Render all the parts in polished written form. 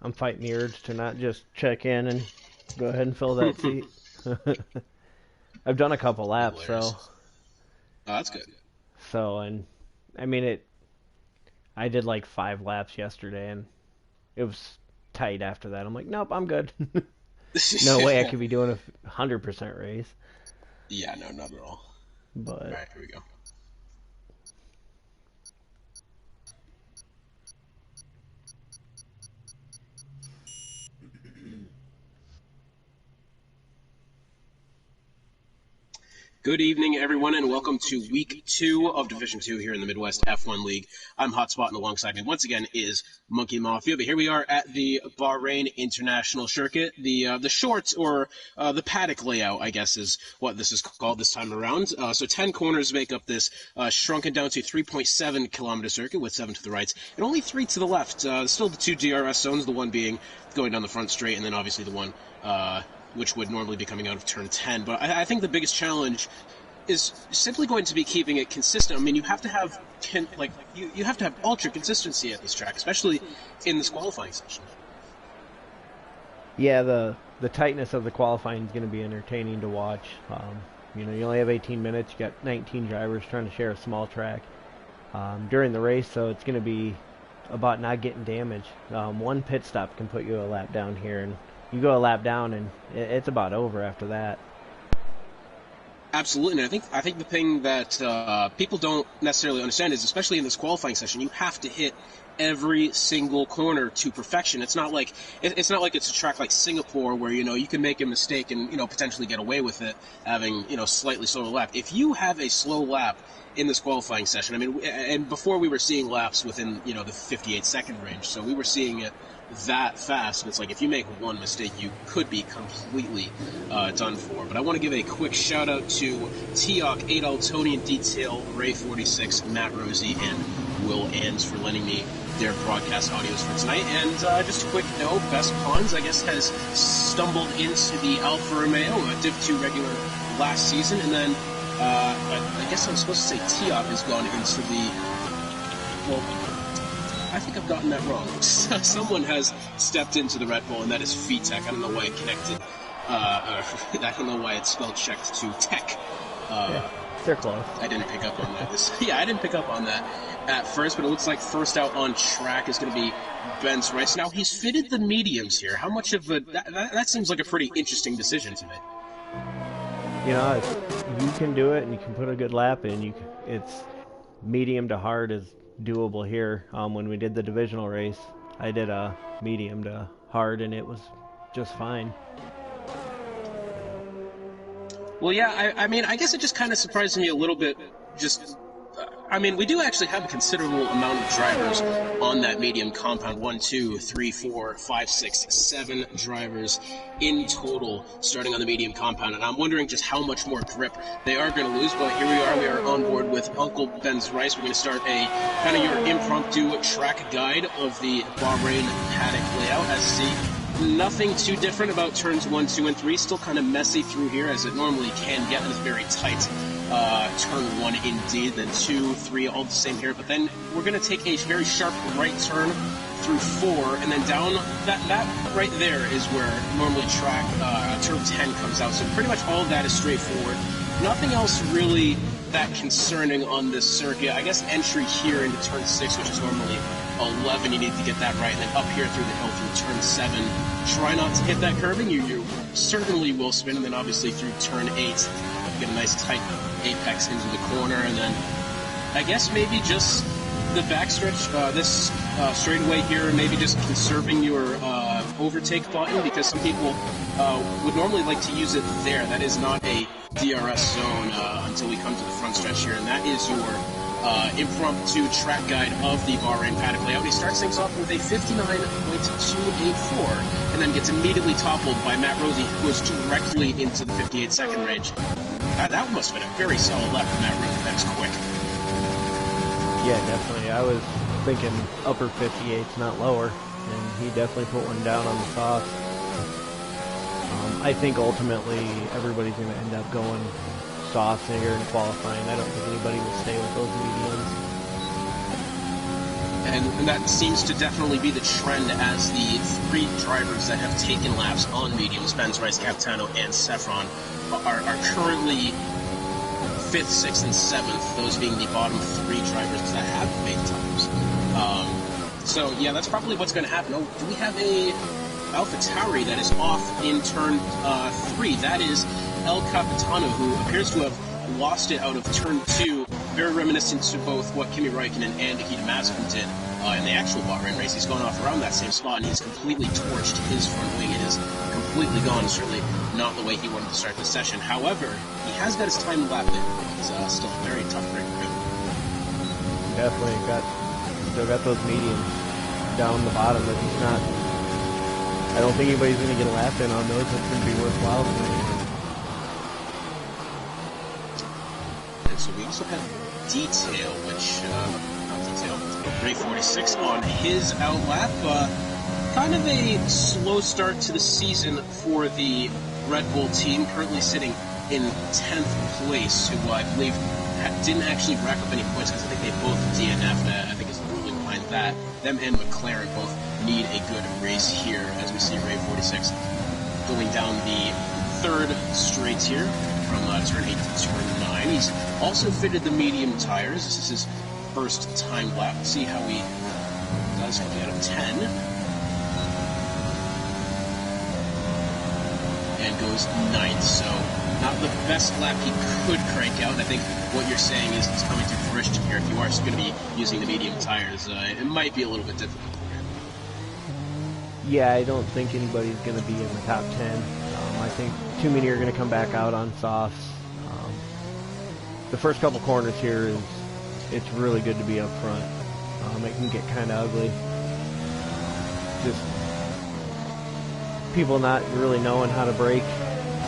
I'm fighting the urge to not just check in and go ahead and fill that seat. I've done a couple laps, Hilarious. so Oh, that's good. and I mean it. I did like 5 laps yesterday, and it was tight after that. I'm like, nope, I'm good. No way I could be doing a 100% race, Yeah, no, not at all. All but right, here we go. Good evening, everyone, and welcome to week 2 of Division 2 here in the Midwest F1 League. I'm Hotspot, and alongside me once again is Monkey Mafia. But here we are at the Bahrain International Circuit. The short, or the paddock layout, I guess, is what this is called this time around. So 10 corners make up this shrunken down to 3.7-kilometer circuit with 7 to the right and only 3 to the left. Still the 2 DRS zones, the one being going down the front straight, and then obviously the one which would normally be coming out of turn 10. But I think the biggest challenge is simply going to be keeping it consistent. I mean, you have to have you have to have ultra consistency at this track, especially in this qualifying session. yeah, the tightness of the qualifying is going to be entertaining to watch. You only have 18 minutes. You got 19 drivers trying to share a small track during the race, so it's going to be about not getting damaged. One pit stop can put you a lap down here, and you go a lap down, and it's about over after that. Absolutely, and I think the thing that people don't necessarily understand is, especially in this qualifying session, you have to hit every single corner to perfection. It's a track like Singapore where you can make a mistake and potentially get away with it having slightly slower lap. If you have a slow lap in this qualifying session, I mean, and before we were seeing laps within the 58-second range, so we were seeing it that fast, and it's like if you make one mistake, you could be completely done for. But I want to give a quick shout out to Teok, Adaltonian Detail, Ray 46, Matt Rosie, and Will Ans for lending me their broadcast audios for tonight. And just a quick note, Best Pawns, I guess, has stumbled into the Alfa Romeo, a Div 2 regular last season, and then I guess I'm supposed to say Teok has gone into I think I've gotten that wrong. Someone has stepped into the Red Bull, and that is VTech. I don't know why it connected. I don't know why it's spelled checked to tech. Yeah, they're close. I didn't pick up on that. Yeah, I didn't pick up on that at first, but it looks like first out on track is going to be Ben's Rice. Now, he's fitted the mediums here. How much of that seems like a pretty interesting decision to me. If you can do it and you can put a good lap in, it's medium to hard is doable here. When we did the divisional race, I did a medium to hard, and it was just fine. Well, yeah, I mean, I guess it just kind of surprised me a little bit. I mean, we do actually have a considerable amount of drivers on that medium compound. 1, 2, 3, 4, 5, 6, 7 drivers in total starting on the medium compound. And I'm wondering just how much more grip they are going to lose. But here we are. We are on board with Uncle Ben's Rice. We're going to start a kind of your impromptu track guide of the Bahrain paddock layout. As see, nothing too different about turns 1, 2, and 3. Still kind of messy through here as it normally can get. And it's very tight. Turn 1 indeed, then 2, 3, all the same here. But then we're going to take a very sharp right turn through 4, and then down. That right there is where normally track turn 10 comes out. So pretty much all of that is straightforward. Nothing else really that concerning on this circuit. I guess entry here into turn 6, which is normally 11, you need to get that right. And then up here through the hill through turn 7, try not to hit that curving. You certainly will spin. And then obviously through turn 8, get a nice tight apex into the corner. And then I guess maybe just the backstretch, this straightaway here, maybe just conserving your overtake button, because some people would normally like to use it there. That is not a DRS zone until we come to the front stretch here, and that is your impromptu track guide of the Bahrain paddock layout. He starts things off with a 59.284 and then gets immediately toppled by Matt Rosie, who goes directly into the 58-second range. That must have been a very solid lap from Matt Rosie. That's quick. Yeah, definitely. I was thinking upper 58s, not lower, and he definitely put one down on the soft. I think ultimately everybody's going to end up going soft here in qualifying. I don't think anybody will stay with those mediums. and that seems to definitely be the trend as the three drivers that have taken laps on mediums, Benz, Rice, Capitano, and Sefron, are currently 5th, 6th, and 7th, those being the bottom three drivers that have made times. So, yeah, that's probably what's going to happen. Oh, do we have a AlphaTauri that is off in turn 3? That is El Capitano, who appears to have lost it out of turn 2, very reminiscent to both what Kimi Räikkönen and Nikita Mazepin did in the actual Bahrain race. He's gone off around that same spot, and he's completely torched his front wing. It is completely gone. Certainly not the way he wanted to start the session. However, he has got his time lap in. It's still a very tough break for him. Definitely still got those mediums down the bottom, but he's not. I don't think anybody's going to get a lap in on those. It's going to be worthwhile for him. And so we also have Detail, which, not Detail, Ray 46 on his outlap. Kind of a slow start to the season for the Red Bull team, currently sitting in 10th place, who I believe didn't actually rack up any points because I think they both DNF'd. I think it's the ruling behind that. Them and McLaren both need a good race here, as we see Ray 46 going down the third straight here from turn 8 to turn 9. He's also fitted the medium tires. This is his first time lap. Let's see how he does coming out of 10. And goes 9th, so not the best lap he could crank out. I think what you're saying is it's coming to fruition here. If you are going to be using the medium tires, it might be a little bit difficult for him. Yeah, I don't think anybody's going to be in the top 10. I think too many are going to come back out on softs. The first couple corners here it's really good to be up front. It can get kind of ugly. Just people not really knowing how to brake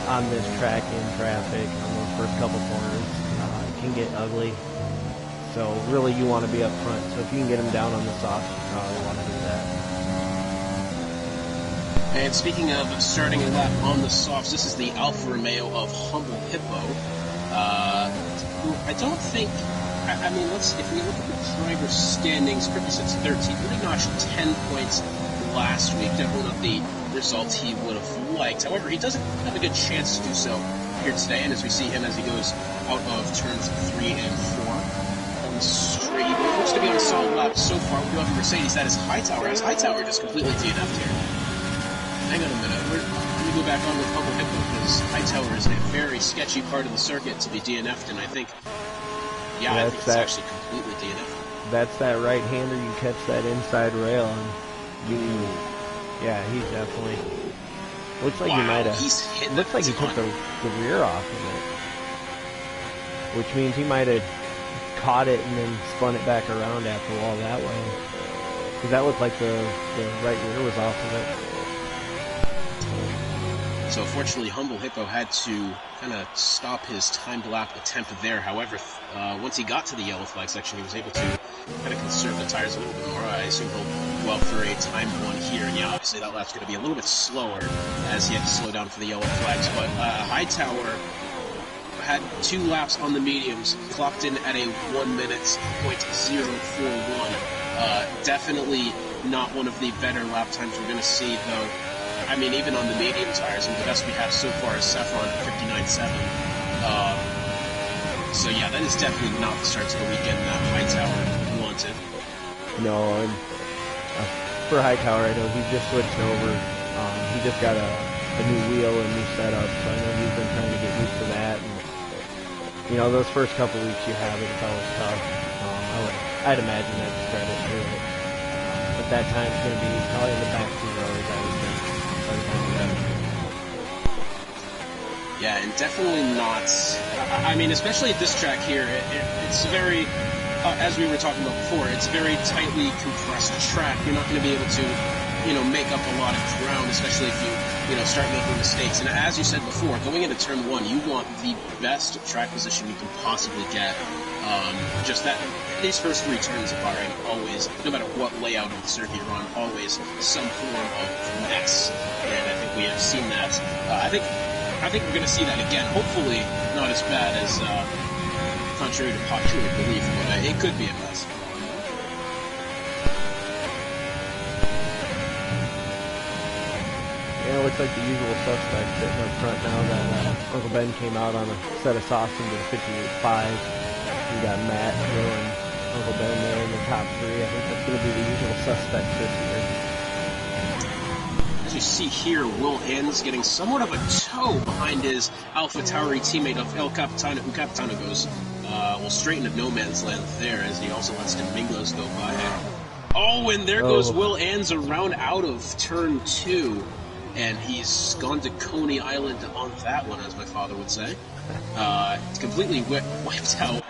on this track in traffic on those first couple corners. It can get ugly. So really you want to be up front. So if you can get them down on the softs, you probably want to do that. And speaking of starting a lap on the softs, this is the Alfa Romeo of Humble Hippo. Who I don't think, I mean, if we look at the driver standings, Crippy sits 13th. Really notched 10 points last week. Definitely not the result he would have liked. However, he doesn't have a good chance to do so here today. And as we see him as he goes out of turns 3 and 4 on the straight, he looks to be on a solid lap so far. We do have a Mercedes. That is Hightower. As Hightower just completely DNF'd here. Hang on a minute. Let me go back on with Humble Hippo because Hightower is in a very sketchy part of the circuit to be DNF'd, and I think, I think it's actually completely DNF'd. That's that right-hander. You catch that inside rail, and he definitely looks like he might have. Looks like he took the rear off of it, which means he might have caught it and then spun it back around after all that way. Because that looked like the right rear was off of it. So fortunately, Humble Hippo had to kind of stop his timed lap attempt there. However, once he got to the yellow flag section, he was able to kind of conserve the tires a little bit more. I assume he'll go out for a timed one here. And yeah, obviously that lap's going to be a little bit slower as he had to slow down for the yellow flags. But Hightower had 2 laps on the mediums, clocked in at a 1 minute .041. Definitely not one of the better lap times we're going to see, though. I mean, even on the medium tires, and the best we have so far is Sefron at 59.7. So yeah, that is definitely not the start to the weekend that Hightower wanted. No, and for Hightower, I know he just switched over. He just got a new wheel and new setup, so I know he's been trying to get used to that. And, those first couple weeks you have it's always tough. I'd imagine that's credit to it. But that time's going to be probably in the back 2 rows, I would think. Yeah, and definitely not. I mean, especially at this track here, it's very, as we were talking about before, it's a very tightly compressed track. You're not going to be able to, make up a lot of ground, especially if you, start making mistakes. And as you said before, going into turn 1, you want the best track position you can possibly get. Just that, these first 3 turns of Bahrain always, no matter what layout of the circuit you're on, always some form of mess. And I think we have seen that. I think we're going to see that again. Hopefully not as bad as contrary to popular belief, but it could be a mess. looks like the usual suspects sitting up front now that Uncle Ben came out on a set of softs into the 58.5. We got Matt, Will, and Uncle Ben there in the top 3. I think that's going to be the usual suspects this year. As you see here, Will Hens getting somewhat of a toe behind his AlphaTauri teammate of El Capitano, who Capitano goes straight into no man's land there, as he also lets Domingos go by. Oh, and there goes Will Hens around out of turn 2, and he's gone to Coney Island on that one, as my father would say. Completely wiped out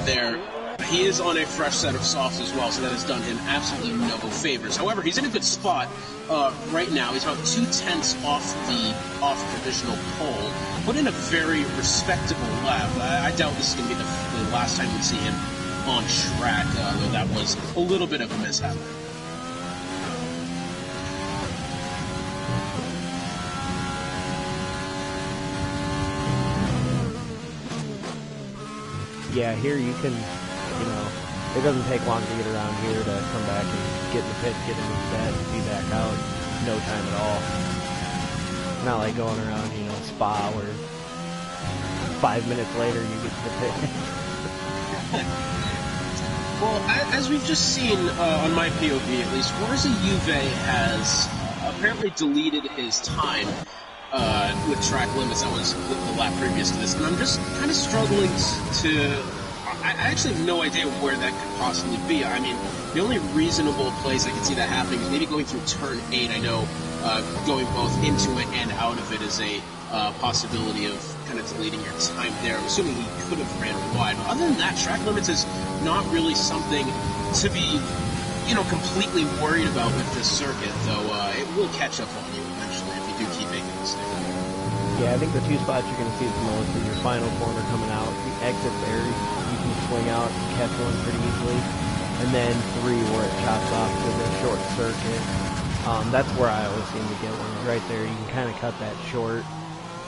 there. He is on a fresh set of softs as well, so that has done him absolutely no favors. However, he's in a good spot right now. He's about 2/10 off the provisional pole, but in a very respectable lap. I doubt this is going to be the last time we see him on track, though that was a little bit of a mishap. Yeah, here you can, it doesn't take long to get around here to come back and get in the pit, get in the bed, and be back out. No time at all. Not like going around, Spa where 5 minutes later you get to the pit. Well, as we've just seen on my POV at least, Forza Juve has apparently deleted his time with track limits. That was the lap previous to this, and I'm just kind of struggling to... I actually have no idea where that could possibly be. I mean, the only reasonable place I can see that happening is maybe going through turn 8. I know going both into it and out of it is a possibility of kind of deleting your time there. I'm assuming he could have ran wide. But other than that, track limits is not really something to be, completely worried about with this circuit, though it will catch up on you eventually if you do keep making mistakes. Yeah, I think the 2 spots you're going to see the most is your final corner coming out. The exit there, you can swing out and catch one pretty easily. And then 3 where it chops off to the short circuit. That's where I always seem to get one. Right there, you can kind of cut that short,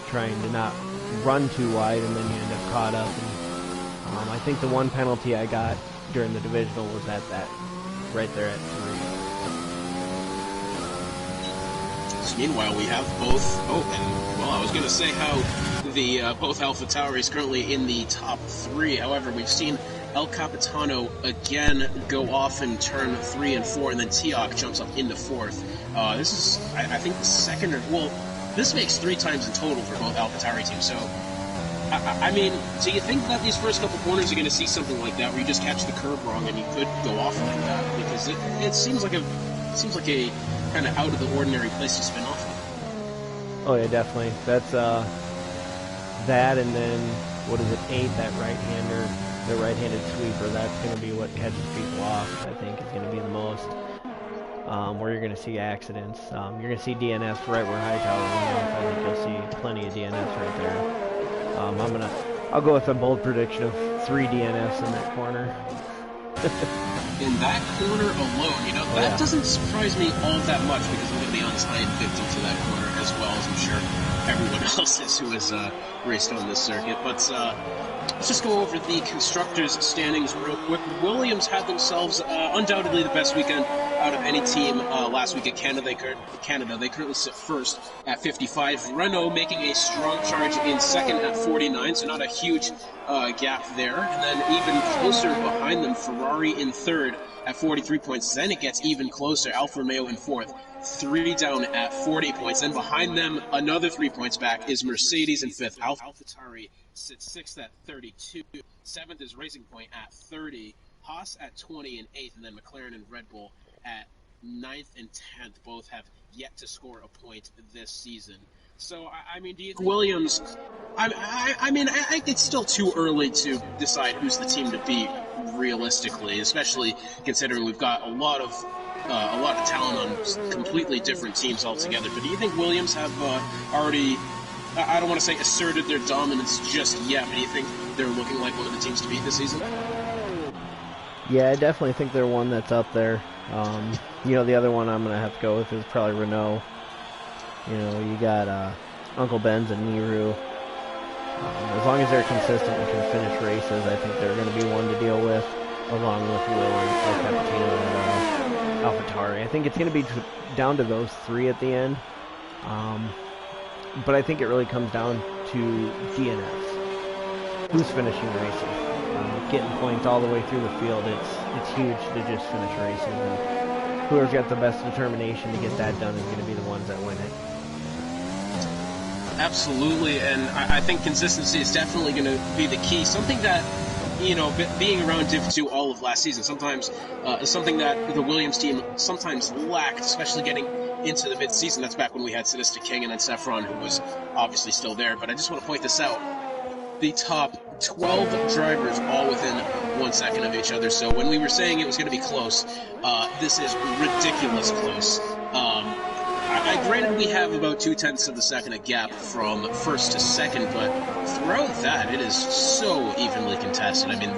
trying to not run too wide, and then you end up caught up. And I think the one penalty I got during the divisional was at that, right there at 3. So meanwhile, we have both. I was going to say how the both AlphaTauri is currently in the top 3. However, we've seen El Capitano again go off in turn 3 and 4, and then Tiok jumps up into 4th. This is, I think, the second this makes 3 times in total for both AlphaTauri teams. So, I mean, do you think that these first couple corners are going to see something like that, where you just catch the curve wrong and you could go off like that? Because it seems like a kind of out of the ordinary place to spin off of. Oh yeah, definitely. That's that, and then what is it? 8, that right-hander, the right-handed sweeper. That's going to be what catches people off. I think is going to be the most. Where you're going to see accidents. You're going to see DNS right where Hightower went off. I think you'll see plenty of DNS right there. I'll go with a bold prediction of 3 DNFs in that corner. In that corner alone, that doesn't surprise me all that much, because I'm going to be on this high and 50 to that corner, as well as I'm sure everyone else is who has raced on this circuit. But let's just go over the constructors' standings real quick. Williams had themselves undoubtedly the best weekend out of any team last week at Canada. They currently sit first at 55. Renault making a strong charge in second at 49, so not a huge gap there. And then even closer behind them, Ferrari in third at 43 points. Then it gets even closer. Alfa Romeo in fourth, 3 down at 40 points. Then behind them, another 3 points back is Mercedes in fifth. AlphaTauri sits sixth at 32. Seventh is Racing Point at 30. Haas at 20 and 8th, and then McLaren and Red Bull at 9th and 10th. Both have yet to score a point this season. So, I mean, do you think Williams... I mean, it's still too early to decide who's the team to beat, realistically, especially considering we've got a lot of talent on completely different teams altogether. But do you think Williams have already... I don't want to say asserted their dominance just yet, but do you think they're looking like one of the teams to beat this season? Yeah, I definitely think they're one that's up there. The other one I'm going to have to go with is probably Renault. You got Uncle Ben's and Niru. As long as they're consistent and can finish races, I think they're going to be one to deal with, along with Will and El Capitano and AlphaTauri. I think it's going to be down to those 3 at the end. But I think it really comes down to DNFs. Who's finishing races? Getting points all the way through the field, it's huge to just finish races. And whoever's got the best determination to get that done is going to be the ones that win it. Absolutely, and I think consistency is definitely going to be the key. Something that, you know, being around Div 2 all of last season, sometimes is something that the Williams team sometimes lacked, especially getting into the mid-season. That's back when we had Sadistic King and then Saffron, who was obviously still there. But I just want to point this out. The top 12 drivers all within 1 second of each other. So when we were saying it was going to be close, this is ridiculous close. Granted, we have about 0.2 of a second a gap from first to second, but throughout that, it is so evenly contested. I mean,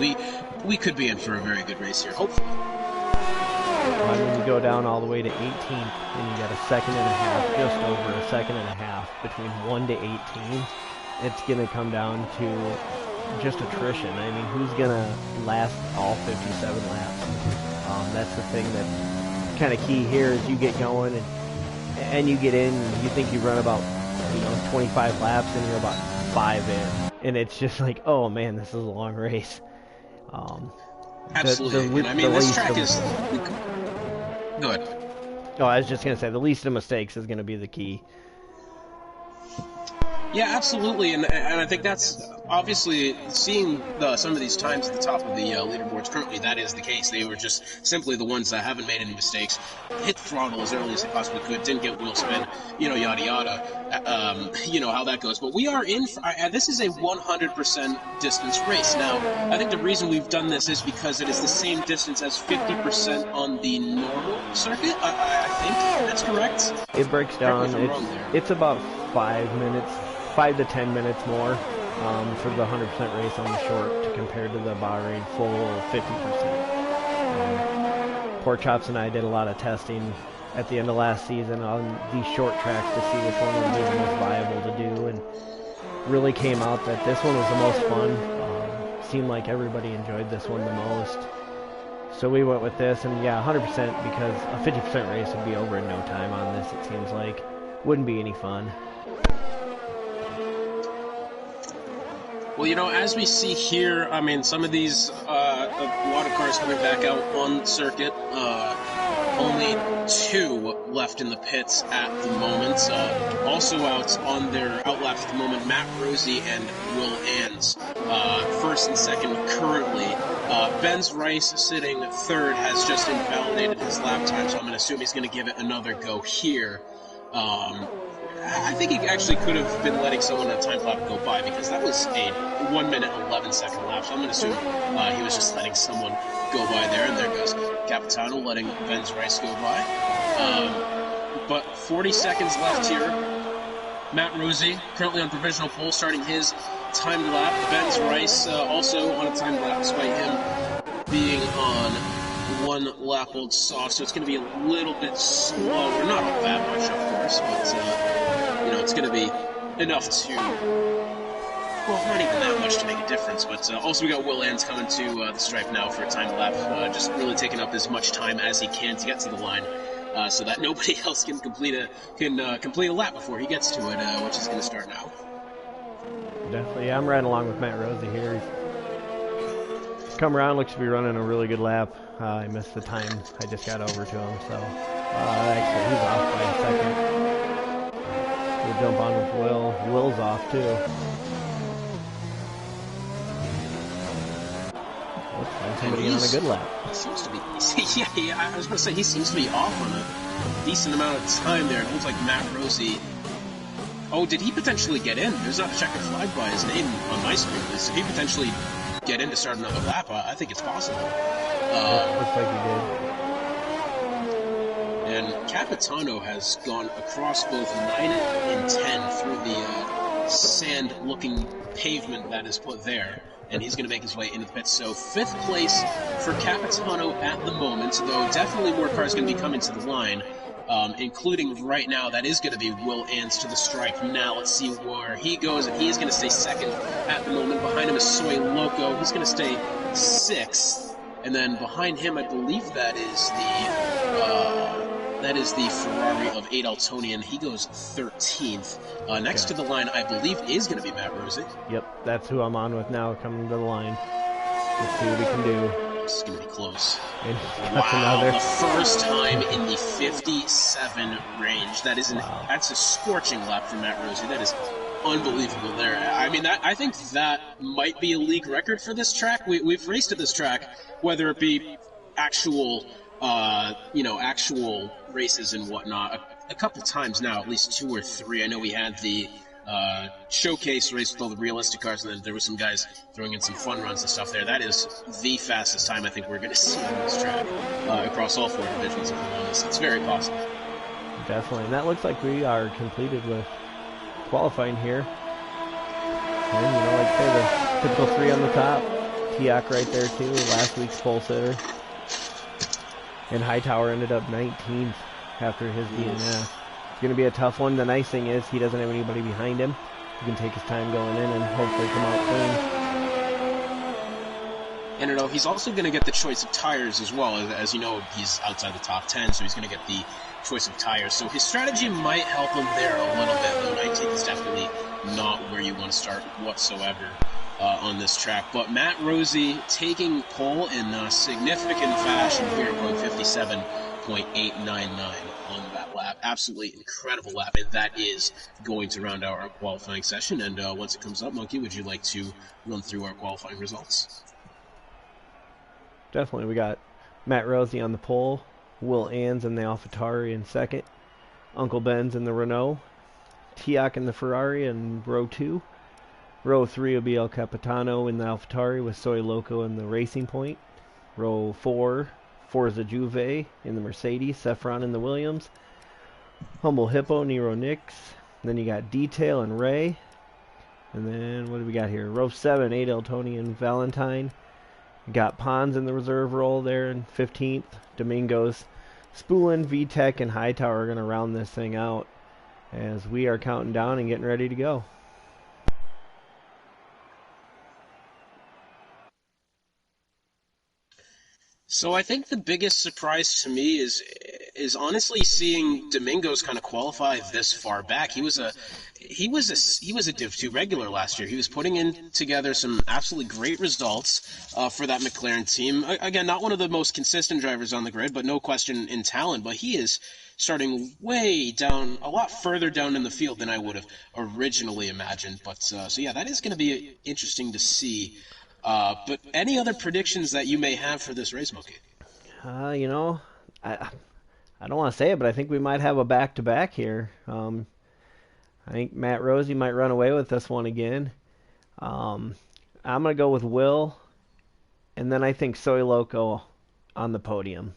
we could be in for a very good race here, hopefully. When you go down all the way to 18th, and you got a second and a half, just over a second and a half between 1 to 18, it's going to come down to just attrition. I mean, who's going to last all 57 laps? That's the thing that's kind of key here is you get going and you get in, and you think you run about 25 laps, and you're about 5 in, and it's just like, oh man, this is a long race. Absolutely, and I mean, this track is good. Oh, I was just gonna say the least of mistakes is gonna be the key. Yeah, absolutely, and I think that's obviously seeing some of these times at the top of the leaderboards currently. That is the case. They were just simply the ones that haven't made any mistakes, hit the throttle as early as they possibly could, didn't get wheel spin, yada yada. You know how that goes. But we are in. This is a 100% distance race. Now, I think the reason we've done this is because it is the same distance as 50% on the normal circuit. I think that's correct. It breaks down. It's about 5 to 10 minutes more for the 100% race on the short compared to the Bahrain full 50%. Pork Chops and I did a lot of testing at the end of last season on these short tracks to see which one would be the most viable to do, and really came out that this one was the most fun. Seemed like everybody enjoyed this one the most. So we went with this, and yeah, 100% because a 50% race would be over in no time on this, it seems like. Wouldn't be any fun. Well, as we see here, I mean, some of these water cars coming back out on the circuit. Only 2 left in the pits at the moment. Also out on their outlaps at the moment, Matt Rosie and Will Ans, first and second currently. Benz Rice, sitting third, has just invalidated his lap time, so I'm going to assume he's going to give it another go here. I think he actually could have been letting someone on a time lap go by, because that was a 1 minute 11 second lap. So I'm going to assume he was just letting someone go by there. And there goes Capitano letting Benz Rice go by. But 40 seconds left here. Matt Rosie currently on provisional pole, starting his timed lap. Benz Rice also on a timed lap, despite him being on 1 lap old soft. So it's going to be a little bit slower. Not all that much, of course, but it's going to be enough to, well, not even that much to make a difference. But also we got Will Ans coming to the stripe now for a time lap, just really taking up as much time as he can to get to the line, so that nobody else can complete a lap before he gets to it, which is going to start now. Definitely, yeah, I'm riding along with Matt Rosie here. He's come around, looks to be running a really good lap. I missed the time. I just got over to him, so actually he's off by a second. We'll jump on with Will. Will's off too. Looks like somebody on a good lap. He seems to be. Yeah, I was going to say he seems to be off on a decent amount of time there. It looks like Matt Rosie. Oh, did he potentially get in? There's not a checkered flag by his name on my screen. Did he potentially get in to start another lap? I think it's possible. Looks like he did. And Capitano has gone across both 9 and 10 through the sand-looking pavement that is put there, and he's going to make his way into the pits. So 5th place for Capitano at the moment, though definitely more cars going to be coming to the line, including right now, that is going to be Will Ans to the stripe. Now let's see where he goes, and he's going to stay 2nd at the moment. Behind him is Soy Loco. He's going to stay 6th, and then behind him, I believe that is That is the Ferrari of Adel Tony, and he goes 13th. Next Okay. to the line, I believe, is going to be Matt Rosie. Yep, that's who I'm on with now coming to the line. Let's see what he can do. This is going to be close. And that's Wow, another. the first time in the 57 range. Wow. That's a scorching lap for Matt Rosie. That is unbelievable there. I mean, I think that might be a league record for this track. We've raced at this track, whether it be actual, actual races and whatnot, a couple times now, at least 2 or 3. I know we had the showcase race with all the realistic cars, and then there were some guys throwing in some fun runs and stuff there. That is the fastest time I think we're going to see on this track across all 4 divisions, if I'm honest. It's very possible. Definitely. And that looks like we are completed with qualifying here. And, like I say, the typical 3 on the top. Tiak right there, too, last week's pole sitter. And Hightower ended up 19th after his DNF. It's going to be a tough one. The nice thing is he doesn't have anybody behind him. He can take his time going in and hopefully come out clean. And he's also going to get the choice of tires as well. As you know, he's outside the top 10, so he's going to get the choice of tires. So his strategy might help him there a little bit, though 19th is definitely not where you want to start whatsoever on this track. But Matt Rosie taking pole in significant fashion here, going 57.899 on that lap. Absolutely incredible lap, and that is going to round out our qualifying session. And once it comes up, Monkey, would you like to run through our qualifying results? Definitely. We got Matt Rosie on the pole, Will Ans in the AlphaTauri in second, Uncle Ben's in the Renault, Tiak in the Ferrari in row 2. Row 3 will be El Capitano in the AlphaTauri with Soy Loco in the Racing Point. Row 4, Forza Juve in the Mercedes, Sefron in the Williams, Humble Hippo, Nero Nix. Then you got Detail and Ray. And then what do we got here? Row 7, Adel Tony and Valentine. Got Pons in the reserve role there in 15th. Domingos, Spoolin, VTech, and Hightower are going to round this thing out as we are counting down and getting ready to go. So I think the biggest surprise to me is honestly seeing Domingos kind of qualify this far back. He was a Div 2 regular last year. He was putting in together some absolutely great results for that McLaren team. Again, not one of the most consistent drivers on the grid, but no question in talent. But he is starting way down, a lot further down in the field than I would have originally imagined. But so yeah, that is going to be interesting to see. But any other predictions that you may have for this race, Mookie? I don't want to say it, but I think we might have a back-to-back here. I think Matt Rosie might run away with this one again. I'm going to go with Will, and then I think Soy Loco on the podium.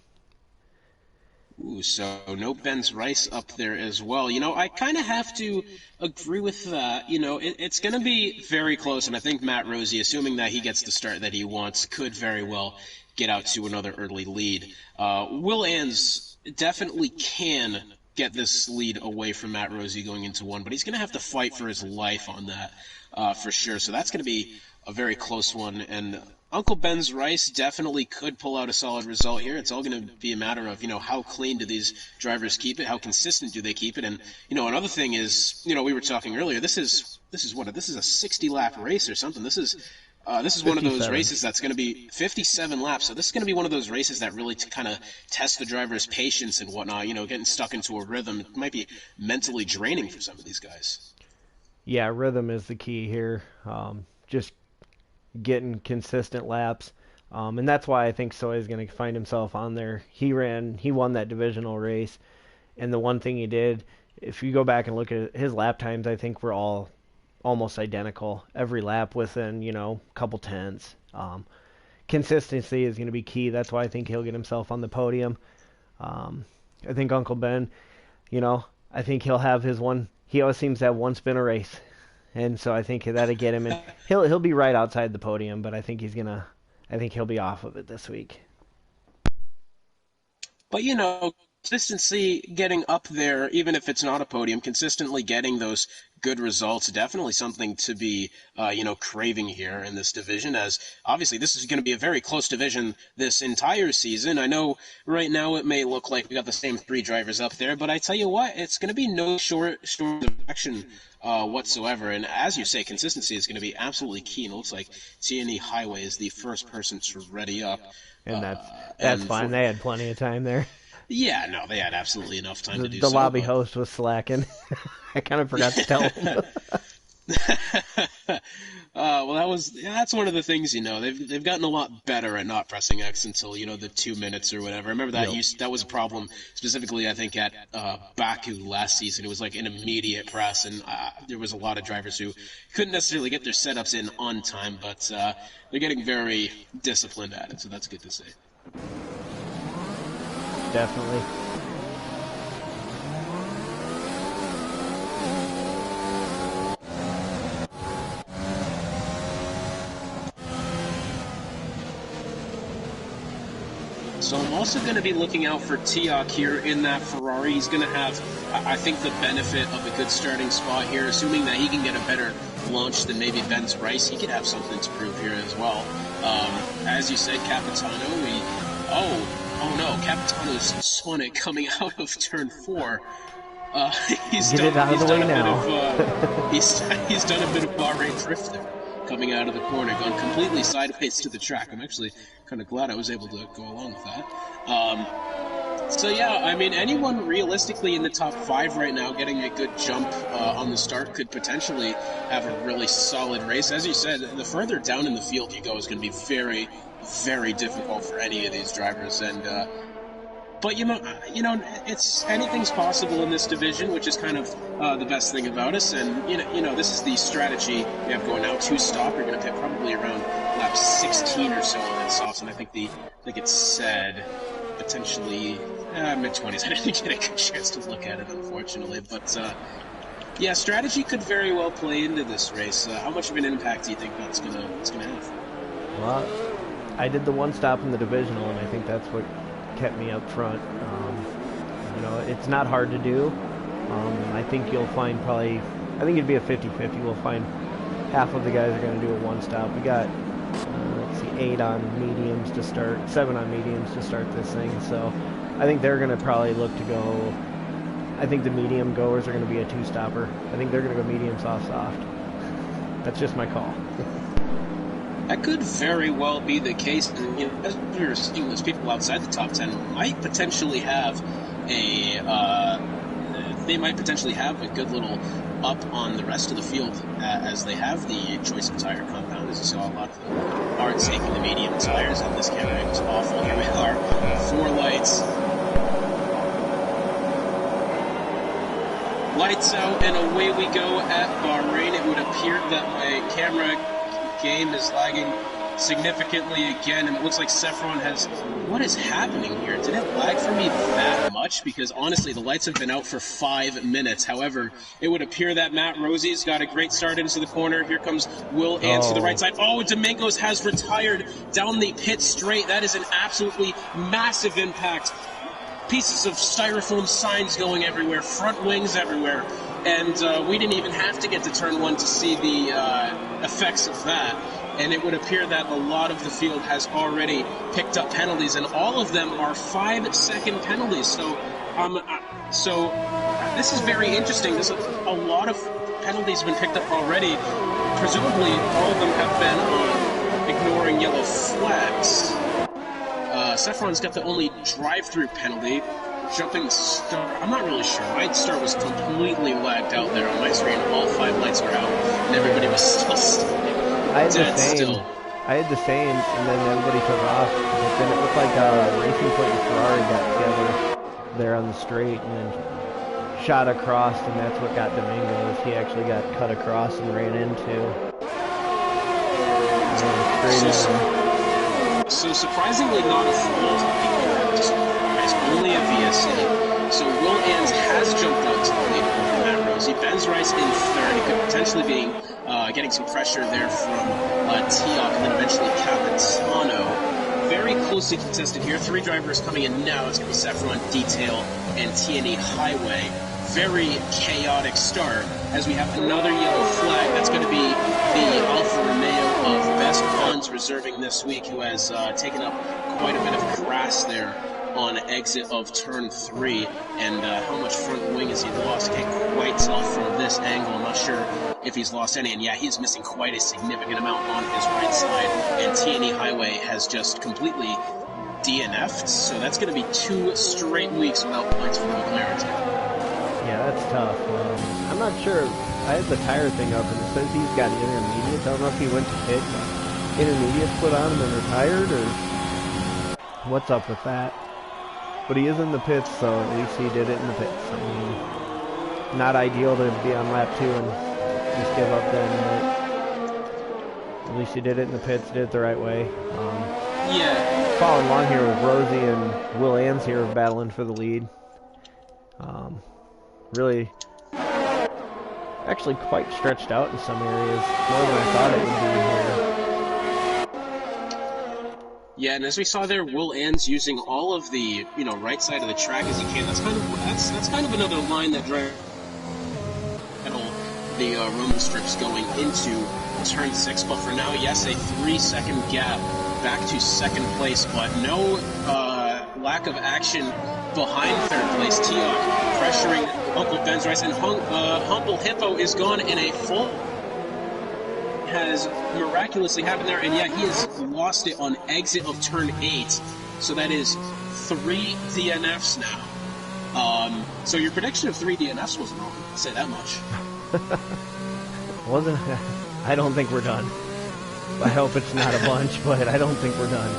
Ooh, so no Ben's Rice up there as well. I kind of have to agree with that. It's going to be very close, and I think Matt Rosie, assuming that he gets the start that he wants, could very well get out to another early lead. Will Ans definitely can get this lead away from Matt Rosie going into 1, but he's going to have to fight for his life on that for sure. So that's going to be a very close one, and Uncle Ben's Rice definitely could pull out a solid result here. It's all going to be a matter of, how clean do these drivers keep it? How consistent do they keep it? And, another thing is, we were talking earlier, this is a 60-lap race or something. This is one of those races that's going to be 57 laps. So this is going to be one of those races that really kind of test the driver's patience and whatnot, getting stuck into a rhythm. It might be mentally draining for some of these guys. Yeah, rhythm is the key here. Just getting consistent laps. And that's why I think Soy is going to find himself on there. He won that divisional race. And the one thing he did, if you go back and look at his lap times, I think we're all almost identical. Every lap within, a couple tenths. Consistency is going to be key. That's why I think he'll get himself on the podium. I think Uncle Ben, I think he'll have his one. He always seems to have one spin a race. And so I think that'll get him in. He'll be right outside the podium, but I think he'll be off of it this week. But consistency getting up there, even if it's not a podium, consistently getting those good results, definitely something to be, craving here in this division, as obviously this is going to be a very close division this entire season. I know right now it may look like we got the same three drivers up there, but I tell you what, it's going to be no short of action whatsoever. And as you say, consistency is going to be absolutely key. And it looks like TNE Highway is the first person to ready up. And that's And fine. for, They had plenty of time there. yeah, no, they had absolutely enough time to do The so. lobby But host was slacking. I kind of forgot to tell him. well, that's one of the things, they've gotten a lot better at not pressing X until the 2 minutes or whatever. I remember that that was a problem specifically, I think, at Baku last season. It was like an immediate press, and there was a lot of drivers who couldn't necessarily get their setups in on time, but they're getting very disciplined at it, so that's good to see. Definitely. So I'm also going to be looking out for Tiak here in that Ferrari. He's going to have, I think, the benefit of a good starting spot here, assuming that he can get a better launch than maybe Ben's Rice. He could have something to prove here as well. As you said, Capitano, oh no, Capitano's spun it coming out of turn 4. He's done a bit of Bahrain drift there, coming out of the corner, gone completely sideways to the track. I'm actually kind of glad I was able to go along with that. So yeah, I mean, anyone realistically in the top 5 right now getting a good jump on the start could potentially have a really solid race. As you said, the further down in the field you go is going to be very, very difficult for any of these drivers. And but it's anything's possible in this division, which is kind of the best thing about us. And this is the strategy we have going now. 2-stop. You're going to pit probably around lap 16 or so on that softs, and I think it said potentially mid-20s. I didn't get a good chance to look at it, unfortunately. But yeah, strategy could very well play into this race. How much of an impact do you think that's gonna have? Well, I did the 1-stop in the divisional, and I think that's what kept me up front. It's not hard to do. I think you'll find I think it'd be a 50-50. We'll find half of the guys are going to do a 1-stop. We got, 8 on mediums to start, 7 on mediums to start this thing. So I think they're going to probably look to go, I think the medium goers are going to be a 2-stopper. I think they're going to go medium, soft. That's just my call. That could very well be the case. And, as we're seeing, those people outside the top 10 might potentially have a good little up on the rest of the field as they have the choice of tire compound. As you saw, a lot of them are taking the medium tires, and this camera is awful. Here we are, 4 lights. Lights out, and away we go at Bahrain. It would appear that my camera game is lagging significantly again, and it looks like Saffron has... What is happening here? Did it lag for me that much? Because honestly, the lights have been out for 5 minutes. However, it would appear that Matt Rosie's got a great start into the corner. Here comes Will Ants to the right side. Oh, Domingos has retired down the pit straight. That is an absolutely massive impact. Pieces of styrofoam signs going everywhere, front wings everywhere. And we didn't even have to get to turn 1 to see the effects of that. And it would appear that a lot of the field has already picked up penalties, and all of them are 5-second penalties. So this is very interesting. There's a lot of penalties have been picked up already. Presumably, all of them have been on ignoring yellow flags. Saffron's got the only drive-through penalty. Jumping start, I'm not really sure. My start was completely lagged out there on my screen. All 5 lights were out, and everybody was still standing. I had the same, and then everybody took off. But then it looked like Racing Point and Ferrari got together there on the straight, and then shot across, and that's what got Domingos. He actually got cut across and ran into. So surprisingly not a full it's only a VSC. So Will Ans has jumped out to the lead over Matt Rosie. Ben's Rice in 3rd. He could potentially be getting some pressure there from Tiak, and then eventually Capitano. very closely contested here. 3 drivers coming in now. It's going to be Saffron, Detail, and T&E Highway. Very chaotic start as we have another yellow flag. That's going to be the Alfa Romeo of Best Bonds reserving this week, who has taken up quite a bit of grass there on exit of turn 3. And how much front wing has he lost? Can't quite tell from this angle. I'm not sure if he's lost any. And yeah, he's missing quite a significant amount on his right side. And T&E Highway has just completely DNF'd. So that's going to be 2 straight weeks without points for the McLaren team. Yeah, that's tough. I'm not sure. I had the tire thing up, and it says he's got intermediates. I don't know if he went to pit, intermediates put on him and retired, or what's up with that. But he is in the pits, so at least he did it in the pits. I mean, not ideal to be on lap 2 and just give up then, but at least he did it in the pits, did it the right way. Yeah. Following along here with Rosie and Will Ans here battling for the lead. Really, actually quite stretched out in some areas, more than I thought it would be here. Yeah, and as we saw there, Will Ans using all of the right side of the track as he can. That's kind of another line that drives the Roman strips going into turn 6. But for now, yes, a 3-second gap back to 2nd place, but no lack of action behind 3rd place. Tiok pressuring Uncle Ben's race, and Humble Hippo is gone in a full. Has miraculously happened there, and yeah, he has lost it on exit of turn 8. So that is 3 DNFs now. So your prediction of 3 DNFs wasn't wrong. I'll say that much. Wasn't? I don't think we're done. I hope it's not a bunch, but I don't think we're done.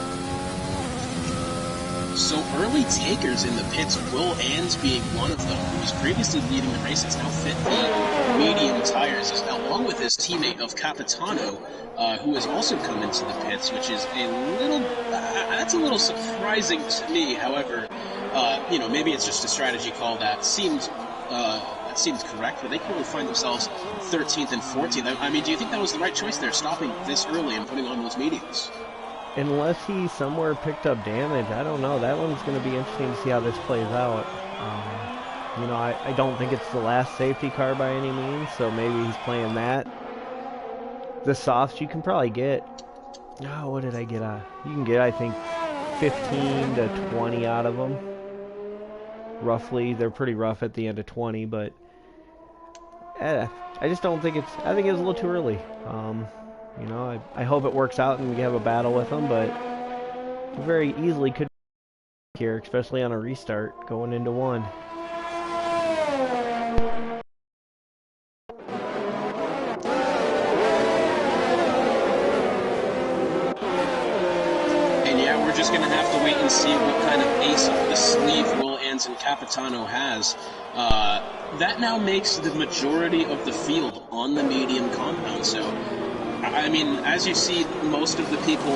So early takers in the pits, Will Ans being one of them, who was previously leading the race, has now fit the medium tires, along with his teammate of Capitano, who has also come into the pits, which is that's a little surprising to me. However, maybe it's just a strategy call that seems correct, but they can only find themselves 13th and 14th. I mean, do you think that was the right choice there, stopping this early and putting on those mediums? Unless he somewhere picked up damage, I don't know. That one's going to be interesting to see how this plays out. I don't think it's the last safety car by any means, so maybe he's playing that. The softs you can probably get. Oh, what did I get? You can get, I think, 15 to 20 out of them. Roughly. They're pretty rough at the end of 20, but I just don't think it's... I think it was a little too early. I hope it works out and we have a battle with them, but very easily could here, especially on a restart going into 1. And yeah, we're just going to have to wait and see what kind of ace up the sleeve Will Ans and Capitano has. That now makes the majority of the field on the medium compound, so I mean, as you see, most of the people,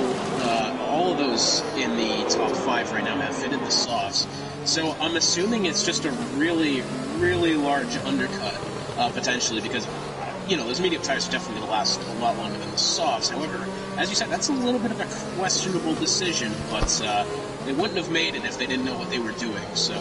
all of those in the top 5 right now have fitted the softs. So I'm assuming it's just a really, really large undercut, potentially, because, those medium tires are definitely going to last a lot longer than the softs. However, as you said, that's a little bit of a questionable decision, but they wouldn't have made it if they didn't know what they were doing. So,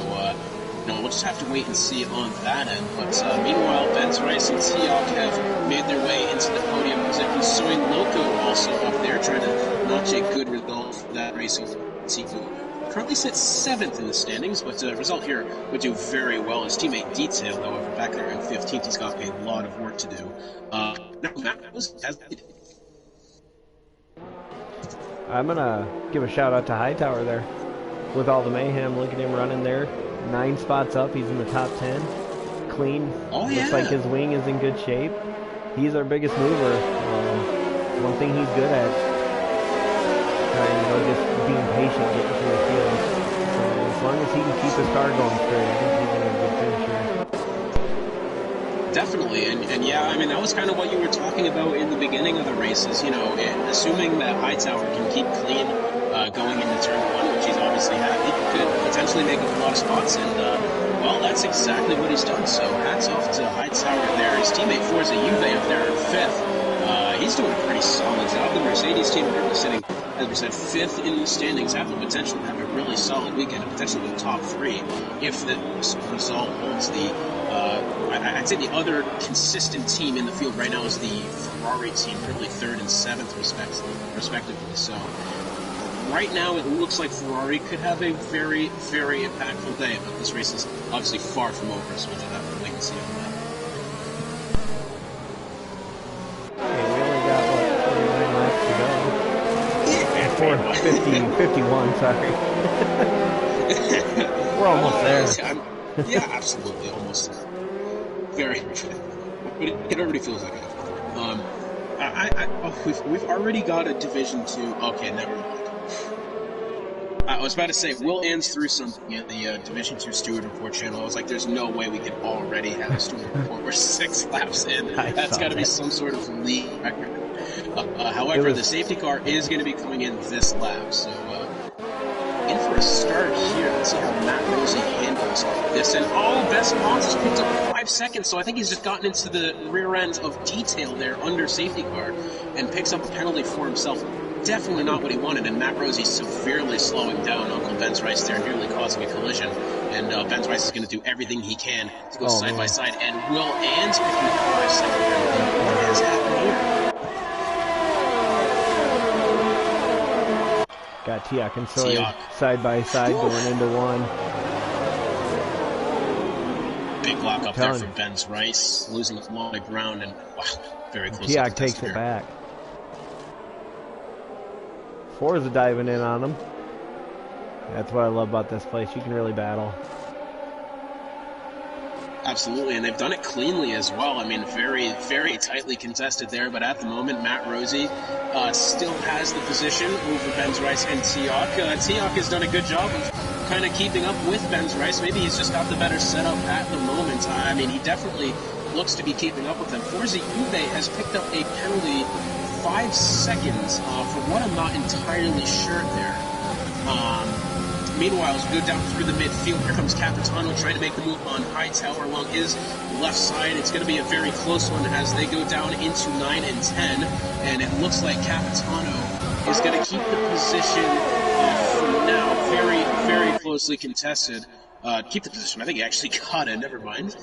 we'll just have to wait and see on that end. But meanwhile, Ben's Rice and Tiok have made their way into the podium. Soy Loco also up there trying to notch a good result for that racing team. Currently sits 7th in the standings, but the result here would do very well. His teammate Detail, however, back there in 15th, he's got a lot of work to do. I'm going to give a shout out to Hightower there. With all the mayhem, look at him running there. 9 spots up, he's in the top 10. Clean. Oh, yeah. Looks like his wing is in good shape. He's our biggest mover. One thing he's good at, just being patient, getting through the field. So as long as he can keep his car going straight, I think he's going to be a good finisher. Definitely, and yeah, I mean, that was kind of what you were talking about in the beginning of the races, assuming that Hightower can keep clean going into turn 1, which he's obviously had, he could potentially make up a lot of spots, and that's exactly what he's done. So hats off to Hightower there. His teammate Forza Juve up there in 5th. he's doing a pretty solid job. The Mercedes team currently sitting, as we said, 5th in the standings, have the potential to have a really solid weekend, and potentially the top 3 if this result holds. I'd say the other consistent team in the field right now is the Ferrari team, currently 3rd and 7th respectively. So right now it looks like Ferrari could have a very, very impactful day, but this race is obviously far from over, so we'll just have to wait and see on that. Okay, we only got, 51, sorry. We're almost there. Yeah, absolutely, almost there. Very, but it already feels like it. We've already got a Division 2. Okay, never mind. I was about to say, Will Ann's threw something at the Division 2 Steward Report channel. I was like, there's no way we could already have a Steward Report. We're 6 laps in. That's got to be some sort of league record. However, the safety car is going to be coming in this lap, so in for a start here. Let's see how Matt Rosie handles this. And Best Moss has picked up 5 seconds, so I think he's just gotten into the rear end of detail there under safety car and picks up a penalty for himself. Definitely not what he wanted, and Matt Rosie severely slowing down Uncle Ben's Rice there, nearly causing a collision. And Ben's Rice is going to do everything he can to go side by side. And Will Ann's picking up a 5-second penalty. What has happened here? Got Tiak and Sawyer side by side going into one. Big block up there for Ben's Rice, losing a lot of ground, and wow, very close. Tiak takes it back. Forza diving in on him. That's what I love about this place. You can really battle. Absolutely, and they've done it cleanly as well. I mean, very, very tightly contested there, but at the moment, Matt Rosie still has the position over Ben's Rice and Tiak. Tiak has done a good job of kind of keeping up with Ben's Rice. Maybe he's just got the better setup at the moment. I mean, he definitely looks to be keeping up with them. Forza Juve has picked up a penalty 5 seconds for what I'm not entirely sure there. Meanwhile, as we go down through the midfield, here comes Capitano trying to make the move on Hightower along his left side. It's going to be a very close one as they go down into 9 and 10. And it looks like Capitano is going to keep the position for now. Very, very closely contested. Keep the position. I think he actually got it. Never mind.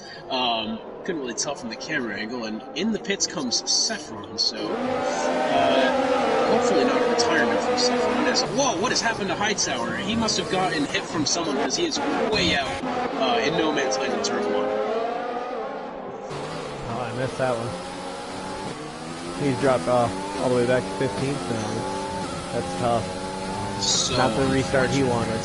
Couldn't really tell from the camera angle. And in the pits comes Saffron. So hopefully not a retirement from Saffron. Whoa, what has happened to Hightower? He must have gotten hit from someone because he is way out in no man's land in turn 1. Oh, I missed that one. He's dropped off all the way back to 15th now. That's tough. So not the restart he wanted.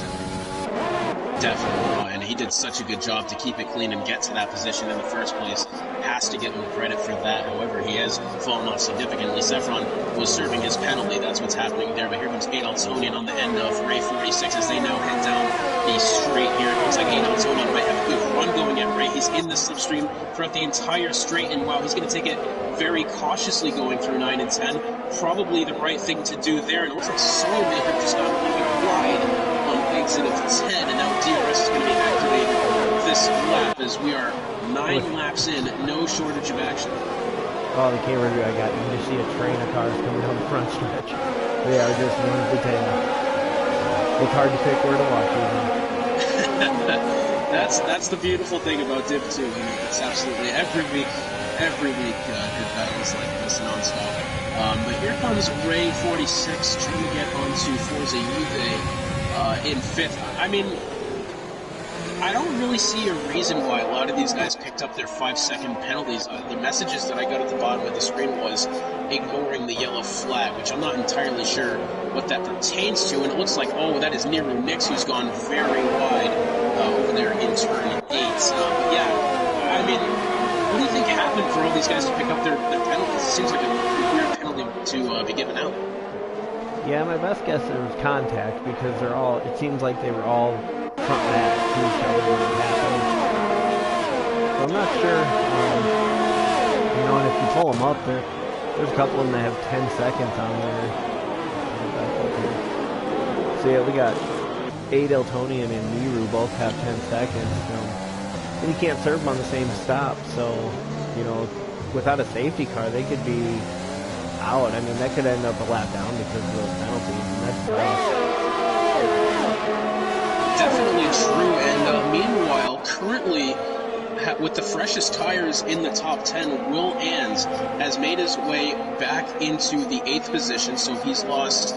Definitely, and he did such a good job to keep it clean and get to that position in the first place. Has to give him credit for that. However, he has fallen off significantly. Saffron was serving his penalty. That's what's happening there. But here comes Adaltonian on the end of Ray 46 as they now head down the straight here. It looks like Adaltonian might have a good run going at Ray. He's in the slipstream throughout the entire straight, and wow, he's going to take it very cautiously going through 9 and 10. Probably the right thing to do there. And it looks like Sawyer may have just got a little bit wide exit of 10, and now DRS is going to be activated this lap as we are 9 laps in, no shortage of action. Oh, the camera view I got, you can just see a train of cars coming down the front stretch. They are just one of the tail. It's hard to pick where to watch even. That's the beautiful thing about Div 2. I mean, it's absolutely every week good battles like this nonstop. But here comes Ray 46 trying to get onto Forza Juve in 5th. I mean, I don't really see a reason why a lot of these guys picked up their 5-second penalties. The messages that I got at the bottom of the screen was ignoring the yellow flag, which I'm not entirely sure what that pertains to. And it looks like, oh, that is Nero Nix, who's gone very wide over there in turn 8. Yeah, I mean, what do you think happened for all these guys to pick up their penalties? It seems like a weird penalty to be given out. Yeah, my best guess is it was contact because it seems like they were all front back to each other when it happened. So I'm not sure, and if you pull them up, there's a couple of them that have 10 seconds on there. So yeah, we got Adaltonian and Miru both have 10 seconds. And you can't serve them on the same stop, so, without a safety car, they could be, out. I mean, that could end up a lap down because of those penalties, and that's tough. Definitely true. And meanwhile, currently, with the freshest tires in the top 10, Will Ans has made his way back into the 8th position, so he's lost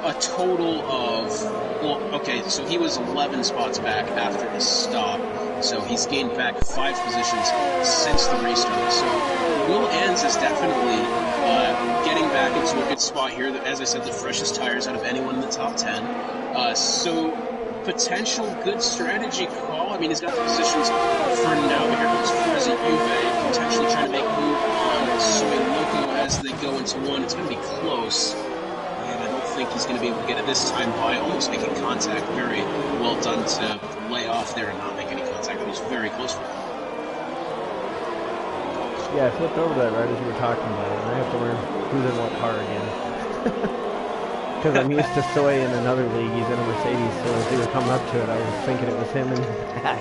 a total of, well, okay, so he was 11 spots back after his stop, so he's gained back 5 positions since the restart. So Will Ans is definitely getting back into a good spot here. As I said, the freshest tires out of anyone in the top 10. So potential good strategy call. I mean, he's got the positions for now, but here comes Forza Juve potentially trying to make a move on Soy Loco as they go into 1. It's going to be close, and I don't think he's going to be able to get it this time by almost making contact. Very well done to lay off there and not make any contact. It was very close for him. Yeah, I flipped over that right as you were talking about it, and I have to learn who's in what car again. Because I'm used to Soy in another league. He's in a Mercedes, so as they were coming up to it, I was thinking it was him in the back.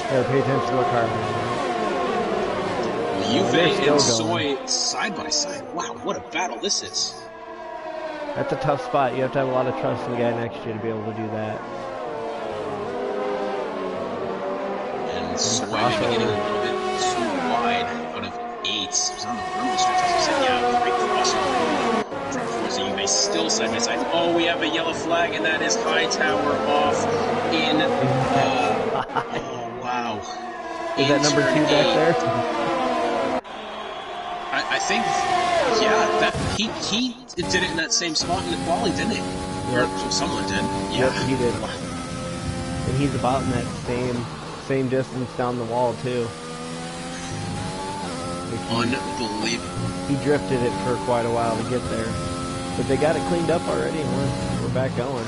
Gotta pay attention to what car I'm in. Juve and Soy side by side. Wow, what a battle this is. That's a tough spot. You have to have a lot of trust in the guy next to you to be able to do that. And Soy maybe getting a little bit too wide out of 8. It was on the rumble stretch, as I said. Yeah, great crossover. Juve still side by side. Oh, we have a yellow flag, and that is Hightower off in. Oh wow! Is that number 2 back there? I think, yeah, that he did it in that same spot in the quali, didn't he? Yep. Or someone did. Yeah, yep, he did. And he's about in that same distance down the wall too. Unbelievable. He drifted it for quite a while to get there. But they got it cleaned up already, and we're back going.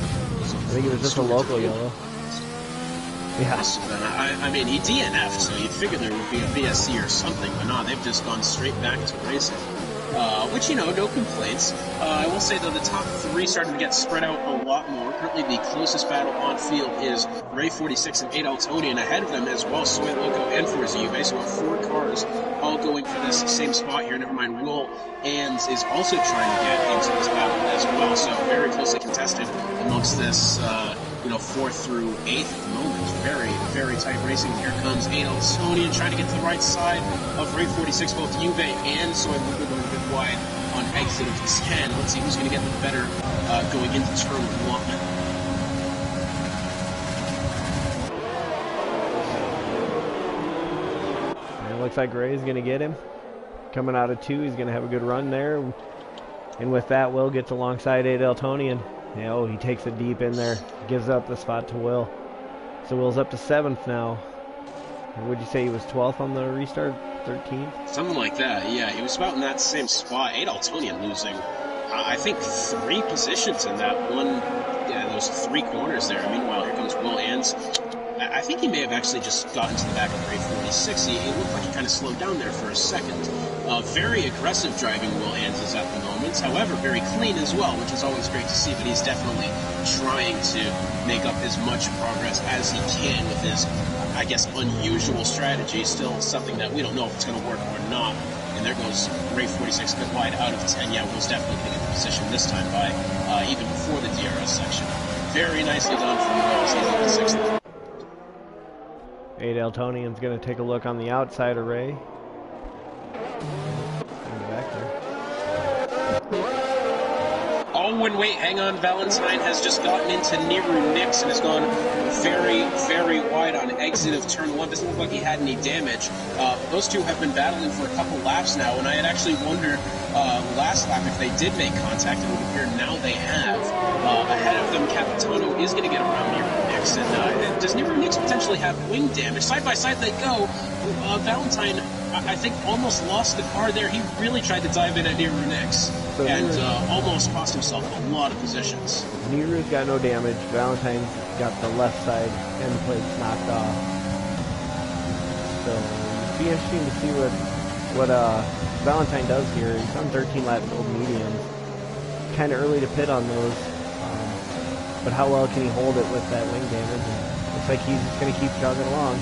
I think it was just a local yellow. Yeah. I mean, he DNF'd, so you'd figure there would be a VSC or something, but no, they've just gone straight back to racing. Which, you know, no complaints. I will say, though, the top 3 starting to get spread out a lot more. Currently, the closest battle on field is Ray 46 and 8 Altoni, and ahead of them as well, Soy Loco and Forza Juve. So 4 cars all going for this same spot here. Never mind, Will Ans is also trying to get into this battle as well. So very closely contested amongst this, 4th through 8th at the moment. Very, very tight racing. Here comes 8 Altoni trying to get to the right side of Ray 46. Both Juve and Soy Loco going a bit wide on exit of 10. Let's see who's going to get the better going into turn 1. Looks like Ray's going to get him. Coming out of 2, he's going to have a good run there. And with that, Will gets alongside 8 Altoni, and he takes it deep in there. Gives up the spot to Will. So Will's up to 7th now. Would you say he was 12th on the restart? 13th? Something like that, yeah. He was about in that same spot. 8 Altoni losing, I think, 3 positions in that one. Yeah, those 3 corners there. Meanwhile, here comes Will Ans. I think he may have actually just gotten to the back of Ray 46. He looked like he kind of slowed down there for a second. Very aggressive driving Will Ans is at the moment. However, very clean as well, which is always great to see. But he's definitely trying to make up as much progress as he can with his, I guess, unusual strategy. Still something that we don't know if it's going to work or not. And there goes Ray 46 a bit wide out of 10. Yeah, Will's definitely going to get the position this time by even before the DRS section. Very nicely done from Will as he's up to 6th. 8 Altonian's going to take a look on the outside of Ray. Back there. Oh, and wait, hang on. Valentine has just gotten into Niru Nix and has gone very, very wide on exit of turn 1. Doesn't look like he had any damage. Those two have been battling for a couple laps now, and I had actually wondered last lap if they did make contact. It would appear now they have. Ahead of them, Capitano is going to get around Niru Nix. And does Niru Nix potentially have wing damage? Side by side they go. Valentine, I think, almost lost the car there. He really tried to dive in at Niru Nix and almost cost himself a lot of positions. Niru's got no damage. Valentine's got the left side end plates knocked off. So it'll be interesting to see what Valentine does here. He's on 13 laps old mediums. Kind of early to pit on those. But how well can he hold it with that wing damage? And looks like he's just going to keep chugging along.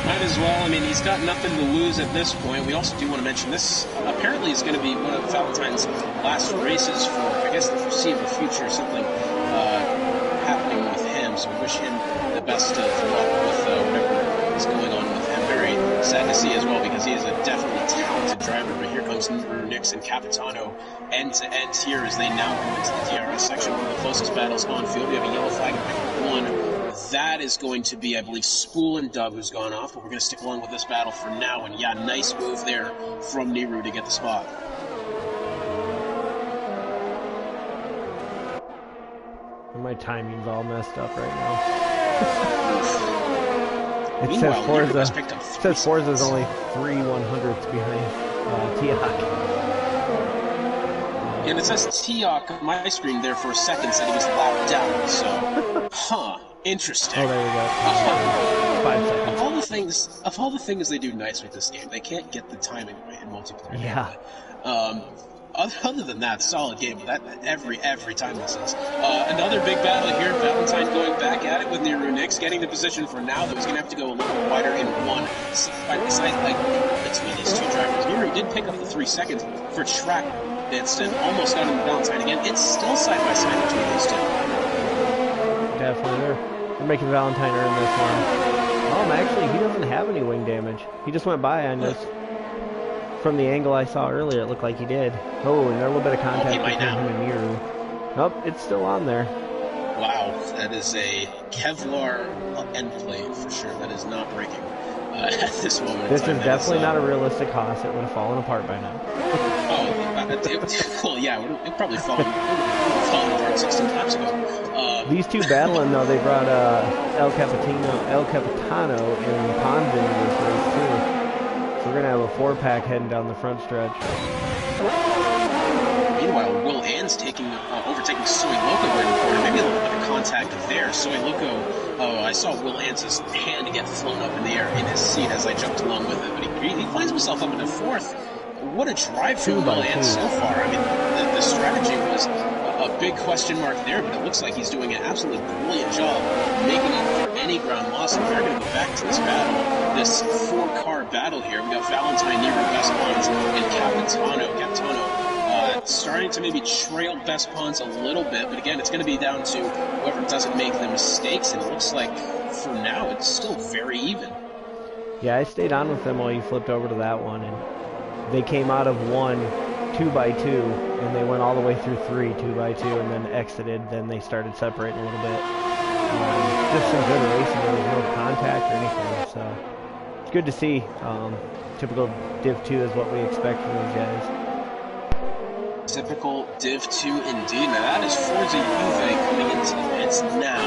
Might as well. I mean, he's got nothing to lose at this point. We also do want to mention this apparently is going to be one of Valentine's last races for, I guess, the foreseeable future, something happening with him. So we wish him the best of luck with whatever is going on with him. Very sad to see as well, because he is a definitely talented driver. But here comes Nix and Capitano end to end here as they now move into the DRS section. One of the closest battles on field. We have a yellow flag at one. That is going to be, I believe, Spool and Dub who's gone off, but we're going to stick along with this battle for now. And yeah, nice move there from Niru to get the spot. My timing's all messed up right now. It Meanwhile, says Forza's only 3/100ths behind Tiak. And it says Tiak on my screen there for a second, said he was lapped down, so, interesting. Oh, there we go. 5 seconds. Of all the things they do nice with this game, they can't get the timing right in multiplayer. Yeah. Other than that, solid game. That every time this is. Another big battle here. Valentine going back at it with Niru Nix, getting the position for now. That was going to have to go a little bit wider in one side like between these two drivers. Niru did pick up the 3 seconds for track instant, almost got into Valentine again. It's still side by side between these two. Definitely, they're making Valentine earn this one. Actually, he doesn't have any wing damage. He just went by on this. From the angle I saw earlier, it looked like he did. Oh, and there's a little bit of contact between him and Niru. Nope, it's still on there. Wow, that is a Kevlar end plate for sure. That is not breaking at this moment. This is definitely not a realistic Haas. It would have fallen apart by now. Well, yeah, it would probably fallen apart 16 laps ago. These two battling, though, they brought El Capitano and Ponds into this race, too. So we're going to have a 4-pack heading down the front stretch. Meanwhile, Will Ann's overtaking Soy Loco in the corner. Maybe a little bit of contact there. Soy Loco, I saw Will Ann's hand get flown up in the air in his seat as I jumped along with it. But he finds himself up into 4th. What a drive from Will Ann so far. I mean, the strategy was a big question mark there, but it looks like he's doing an absolutely brilliant job making up for any ground loss. And we're going to go back to this battle, this 4-car battle here. We got Valentine, Niru, Best Pons, and Capitano starting to maybe trail Best Pons a little bit, but again, it's going to be down to whoever doesn't make the mistakes, and it looks like for now it's still very even. Yeah, I stayed on with them while you flipped over to that one, and they came out of 1 2x2, and they went all the way through 3 2x2, and then exited. Then they started separating a little bit. Just some good racing. There was no contact or anything, so it's good to see. Typical Div 2 is what we expect from these guys. Typical Div 2 indeed. Now that is Forza Juve coming into the pits now.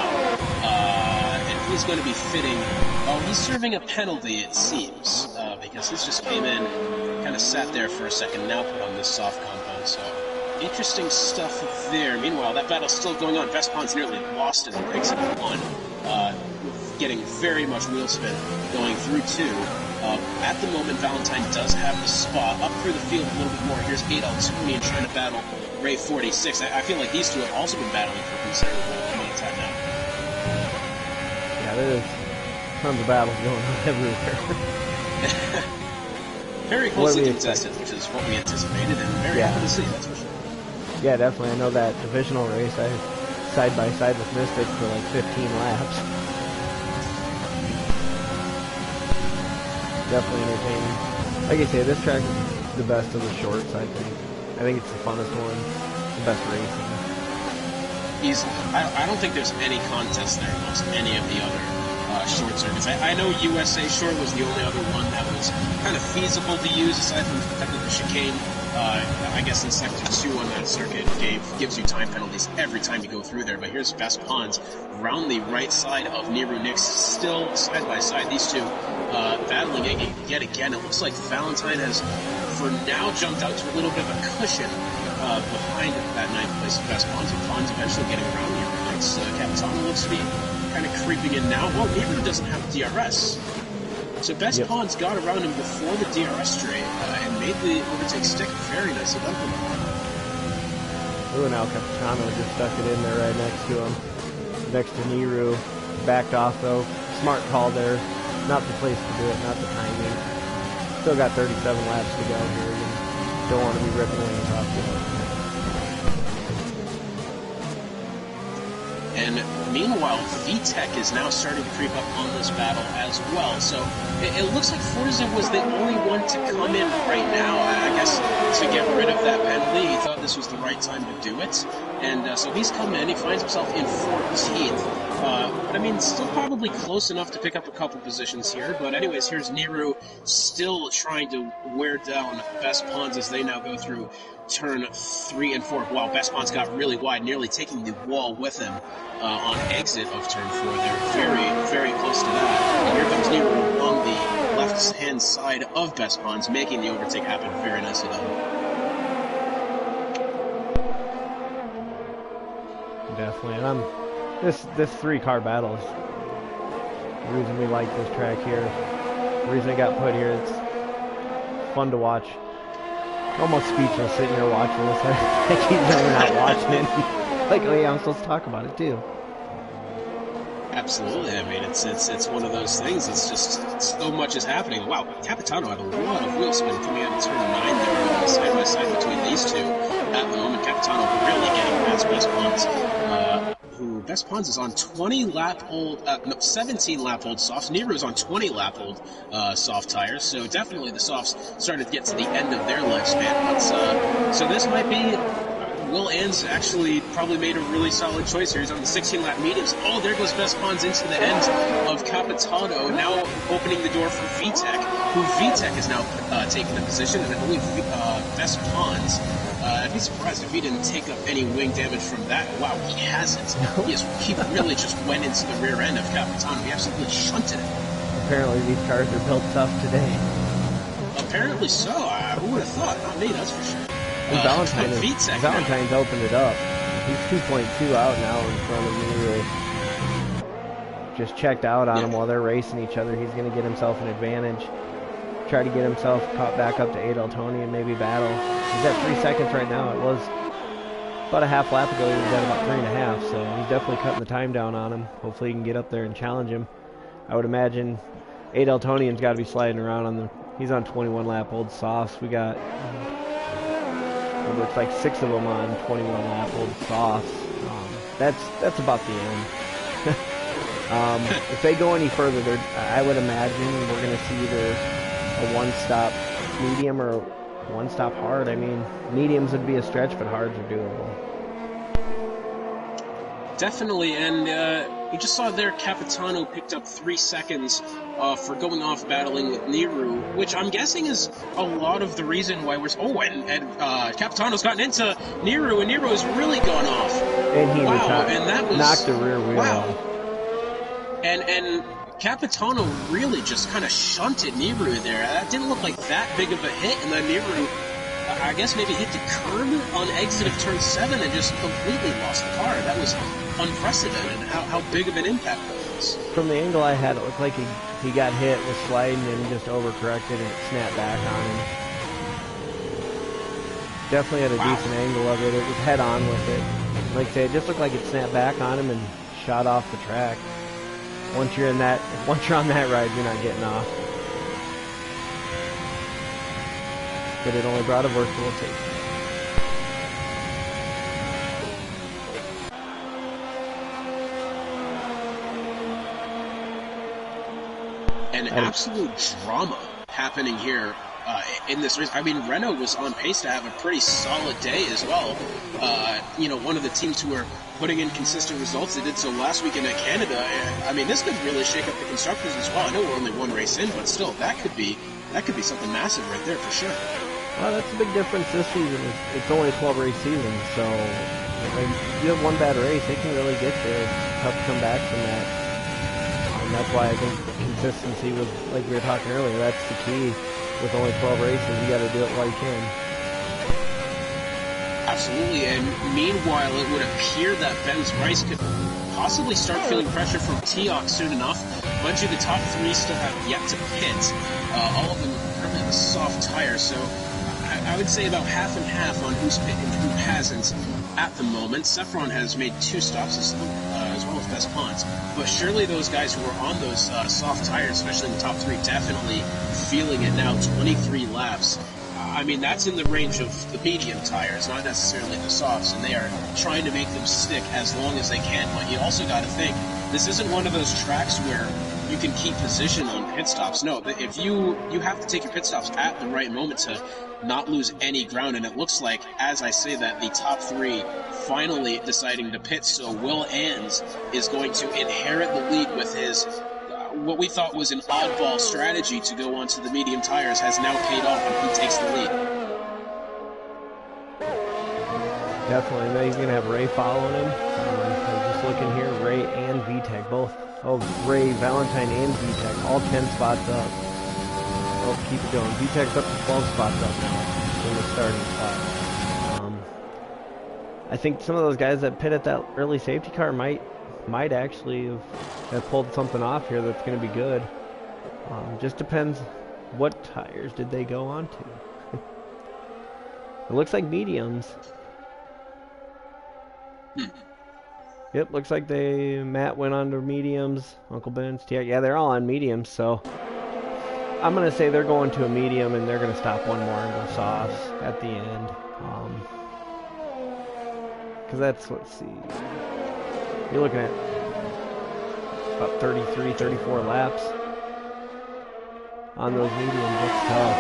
And he's going to be fitting. Oh, he's serving a penalty, it seems, because this just came in, kind of sat there for a second, now put on this soft compound. So interesting stuff there. Meanwhile, that battle's still going on. Vespon's nearly lost it and breaks into 1. Getting very much wheel spin going through 2. At the moment, Valentine does have the spot up through the field a little bit more. Here's Adel Tooney trying to battle Ray 46. I feel like these two have also been battling for a considerable amount of time now. Yeah, there's tons of battles going on everywhere. Very closely contested, which is what we anticipated, and very happy to see, that's for sure. Yeah, definitely. I know that divisional race, I side by side with Mystic for like 15 laps. Definitely entertaining. Like I say, this track is the best of the shorts, I think. I think it's the funnest one, the best racing. Easily. I don't think there's any contest there amongst any of the other short circuits. I know USA Short was the only other one that was kind of feasible to use aside from the chicane. I guess in Sector 2 on that circuit gives you time penalties every time you go through there. But here's Best Pons round the right side of Niru Nix, still side by side. These two battling yet again. It looks like Valentine has, for now, jumped out to a little bit of a cushion behind that 9th place of Best Pons. And Pons eventually getting around Niru Nix. Capitano looks to be kind of creeping in now. Well, Niru doesn't have DRS. So Best Pons got around him before the DRS straight and made the overtake stick. Very nicely done from him. Ooh, now Capitano just stuck it in there right next to him. Next to Niru. Backed off though. Smart call there. not the place to do it, not the timing. Still got 37 laps to go here. And don't want to be ripping lanes off yet. And meanwhile, VTech is now starting to creep up on this battle as well. So it looks like Forza was the only one to come in right now, I guess, to get rid of that penalty. He thought this was the right time to do it. And so he's come in. He finds himself in 14th. But I mean, still probably close enough to pick up a couple positions here. But anyways, here's Niru still trying to wear down Best Pons as they now go through turn 3 and 4. Wow, Best Pons got really wide, nearly taking the wall with him on exit of turn 4. They're very, very close to that. And here comes Niru on the left-hand side of Best Pons, making the overtake happen very nicely though. Definitely, and this 3-car battle is the reason we like this track here. The reason it got put here. It's fun to watch. Almost speechless sitting here watching this. I keep never not watching it. Like, oh yeah, I'm supposed to talk about it too. Absolutely. I mean, it's one of those things. It's just so much is happening. Wow, Capitano had a lot of wheel spin coming out of turn 9 there, side by side between these two. At the moment, Capitano really getting past Best Pons. Who Best Pons is on 17 lap old softs. Nero's on 20 lap old soft tires. So definitely the softs started to get to the end of their lifespan. But so this might be. Will Ans actually probably made a really solid choice here. He's on the 16-lap mediums. Oh, there goes Best Pons into the end of Capitano, now opening the door for VTech, who VTech is now taking the position, and I believe Best Pons, I'd be surprised if he didn't take up any wing damage from that. Wow, he hasn't. He really just went into the rear end of Capitano. He absolutely shunted it. Apparently these cars are built tough today. Apparently so. Who would have thought? Not me, that's for sure. Valentine's opened it up. He's 2.2 out now in front of me. Just checked out on him while they're racing each other. He's going to get himself an advantage. Try to get himself caught back up to 8 Eltoni and maybe battle. He's at 3 seconds right now. It was about a half lap ago. He was at about 3.5. So he's definitely cutting the time down on him. Hopefully he can get up there and challenge him. I would imagine 8 Eltonian's got to be sliding around on the. He's on 21 lap old softs. We got. It looks like 6 of them on 21 lap old softs. That's about the end. If they go any further, I would imagine we're going to see either a one-stop medium or one-stop hard. I mean, mediums would be a stretch, but hards are doable. Definitely, and we just saw there Capitano picked up 3 seconds for going off battling with Niru, which I'm guessing is a lot of the reason why we're... Oh, and Capitano's gotten into Niru, and Niru has really gone off. And he and that was... knocked the rear wheel off. And Capitano really just kind of shunted Niru there. That didn't look like that big of a hit, and then Niru, I guess maybe hit the curb on exit of turn 7 and just completely lost the car. That was unprecedented, how big of an impact that was. From the angle I had, it looked like he got hit, was sliding, and just overcorrected, and it snapped back on him. Definitely had a decent angle of it. It was head on with it. Like I say, it just looked like it snapped back on him and shot off the track. Once you're on that ride, you're not getting off. But it only brought a virtual safety. An absolute drama happening here in this race. I mean, Renault was on pace to have a pretty solid day as well. One of the teams who are putting in consistent results. They did so last weekend at Canada. I mean, this could really shake up the constructors as well. I know we're only one race in, but still, that could be something massive right there for sure. Well, that's a big difference this season. It's only a 12-race season, so if you have one bad race, it can really get you. It's tough to come back from that. And that's why I think consistency was, like we were talking earlier, that's the key. With only 12 races, you got to do it while you can. Absolutely, and meanwhile, it would appear that Benz Rice could possibly start feeling pressure from T-Ox soon enough. Mind you, the top 3 still have yet to pit. All of them currently have soft tires, so I would say about half and half on who's pitting and who hasn't at the moment. Saffron has made 2 stops as well as best ponds. But surely those guys who are on those soft tires, especially in the top three, definitely feeling it now. 23 laps. I mean, that's in the range of the medium tires, not necessarily the softs, and they are trying to make them stick as long as they can. But you also got to think, this isn't one of those tracks where you can keep position on pit stops. No, if you have to take your pit stops at the right moment to not lose any ground, and it looks like, as I say that, the top three finally deciding to pit, so Will Ans is going to inherit the lead with his what we thought was an oddball strategy to go onto the medium tires has now paid off, and he takes the lead. Definitely. Now he's going to have Ray following him. I'm just looking here, Ray and VTEC both. Oh, Ray, Valentine, and VTEC, all 10 spots up. Oh, keep it going. VTEC's up to 12 spots up now in the starting spot. I think some of those guys that pit at that early safety car might actually have pulled something off here that's going to be good. Just depends what tires did they go on to. It looks like mediums. Yep, looks like Matt went on to mediums. Uncle Ben's, yeah, they're all on mediums, so I'm going to say they're going to a medium and they're going to stop one more and go softs at the end. Because that's, let's see, you're looking at about 33, 34 laps on those mediums. That's tough.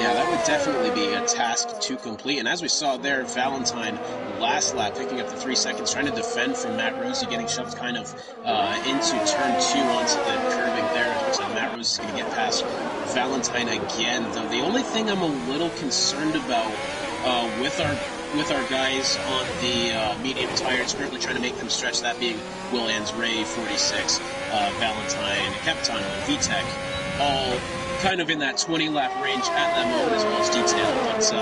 Yeah, that would definitely be a task to complete. And as we saw there, Valentine last lap picking up the 3 seconds, trying to defend from Matt Rosie, getting shoved kind of into turn 2 onto the curbing there. It looks like Matt Rosie's going to get past Valentine again. Though the only thing I'm a little concerned about with our guys on the medium tires, currently trying to make them stretch, that being Will Ans, Ray, 46, Valentine, Capitano, and VTEC, all kind of in that 20-lap range at that moment as well as detail. But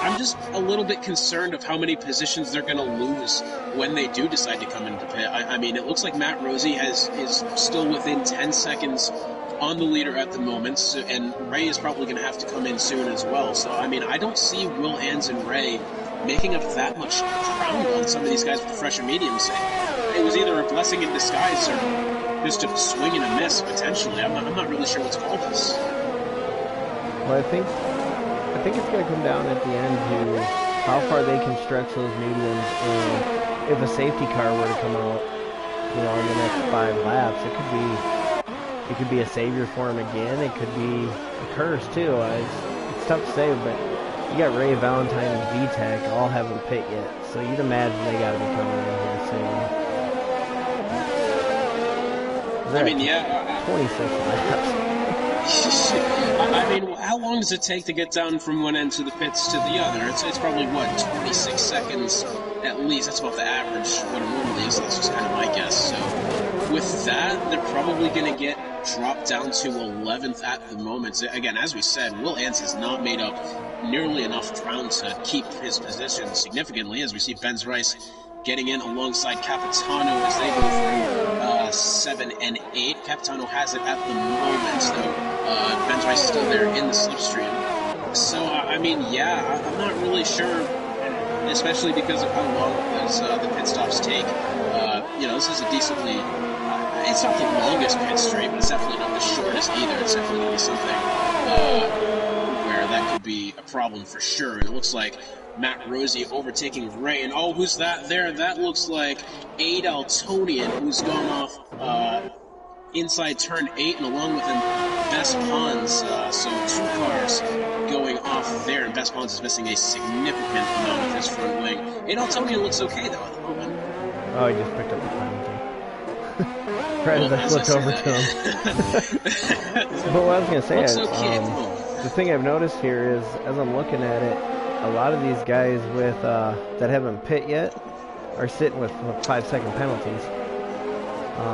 I'm just a little bit concerned of how many positions they're going to lose when they do decide to come into pit. I mean, it looks like Matt Rosie is still within 10 seconds on the leader at the moment, and Ray is probably going to have to come in soon as well. So, I mean, I don't see Will Ans and Ray making up that much ground on some of these guys with the fresher mediums. It was either a blessing in disguise or just a swing and a miss, potentially. I'm not really sure what to call this. Well, I think it's going to come down at the end to how far they can stretch those mediums, and if a safety car were to come out, in the next 5 laps, it could be a savior for him again. It could be a curse too. It's tough to say, but you got Ray, Valentine, and VTEC all haven't pit yet, so you'd imagine they got to be coming in here soon. I mean, yeah. 26 laps. I mean, how long does it take to get down from one end to the pits to the other? It's probably, 26 seconds at least. That's about the average, what it normally is. That's just kind of my guess. So with that, they're probably going to get dropped down to 11th at the moment. Again, as we said, Will Ans has not made up nearly enough ground to keep his position significantly, as we see Benz Rice getting in alongside Capitano as they go through 7 and 8. Capitano has it at the moment, though. Benz Rice is still there in the slipstream. So, I mean, yeah, I'm not really sure, especially because of how long the pit stops take. This is a decently... it's not the longest pit straight, but it's definitely not the shortest either. It's definitely going to be something where that could be a problem for sure. And it looks like Matt Rosie overtaking Ray. And who's that there? That looks like Aid Altonian, who's gone off inside turn 8, and along with him, Best Pons. So 2 cars going off there, and Best Pons is missing a significant amount of his front wing. Aid Altonian looks okay, though, at the moment. Oh, he just picked up the penalty. Right as I flipped over to him. But what I was going to say is, the thing I've noticed here is, as I'm looking at it, a lot of these guys with that haven't pit yet are sitting with 5-second penalties.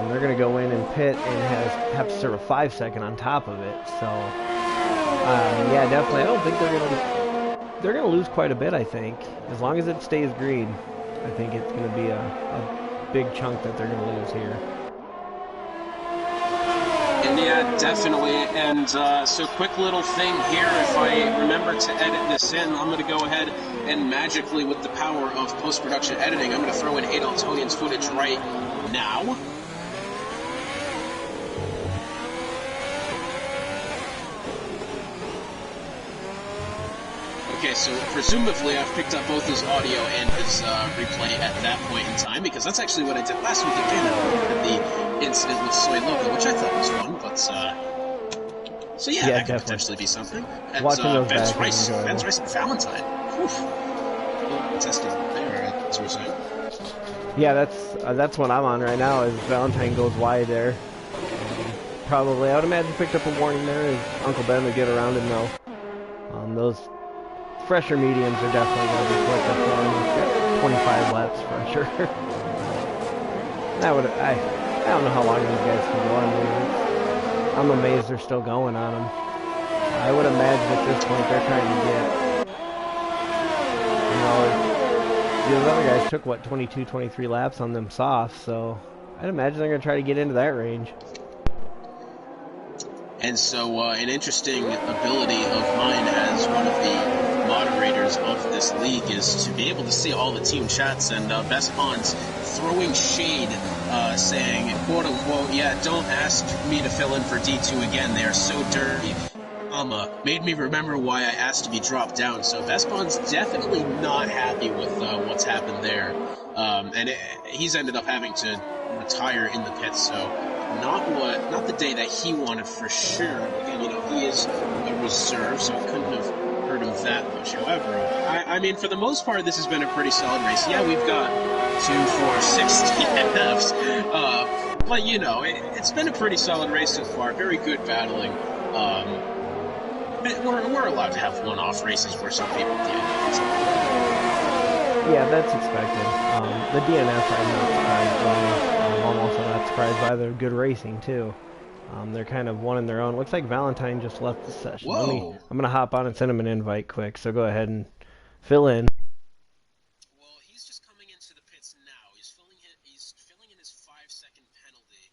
They're going to go in and pit and have to serve a 5-second on top of it. So, yeah, definitely. I don't think they're going to lose quite a bit. I think as long as it stays green, I think it's going to be a big chunk that they're going to lose here. Yeah, definitely. And so quick little thing here, if I remember to edit this in, I'm going to go ahead and magically, with the power of post-production editing, I'm going to throw in Adaltonian's footage right now. Okay, so presumably I've picked up both his audio and his replay at that point in time, because that's actually what I did last week again. I recorded the incident with Soy Loco, which I thought was fun, but so yeah, that could potentially be something. And, watching those Ben's back is enjoyable. Ben's Rice and Valentine. Testing there, as we're saying. Yeah, that's what I'm on right now. Is Valentine goes wide there. Probably, I would imagine, picked up a warning there. As Uncle Ben would get around and know. Those fresher mediums are definitely going to be quick. That's 25 laps fresher. I don't know how long these guys can go on. I'm amazed they're still going on them. I would imagine at this point they're trying to get, those other guys took, what, 22, 23 laps on them soft, so I'd imagine they're going to try to get into that range. And so an interesting ability of mine as one of the moderators of this league is to be able to see all the team chats, and Best Bonds throwing shade, saying, quote unquote, yeah, don't ask me to fill in for D2 again, they are so dirty. Made me remember why I asked to be dropped down. So Best Bond's definitely not happy with what's happened there. And he's ended up having to retire in the pits, so not the day that he wanted for sure. Again, he is a reserve, so it couldn't have hurt him that much. However, I mean, for the most part, this has been a pretty solid race. Yeah, we've got 2, 4, 6 DNFs, but it's been a pretty solid race so far. Very good battling. We're allowed to have one-off races where some people DNF. Yeah, that's expected. The DNF I'm not surprised by. I'm also not surprised by their good racing too. They're kind of one in their own. Looks like Valentine just left the session. Whoa. I'm gonna hop on and send him an invite quick. So go ahead and fill in. Well, he's just coming into the pits now. He's filling in his 5-second penalty.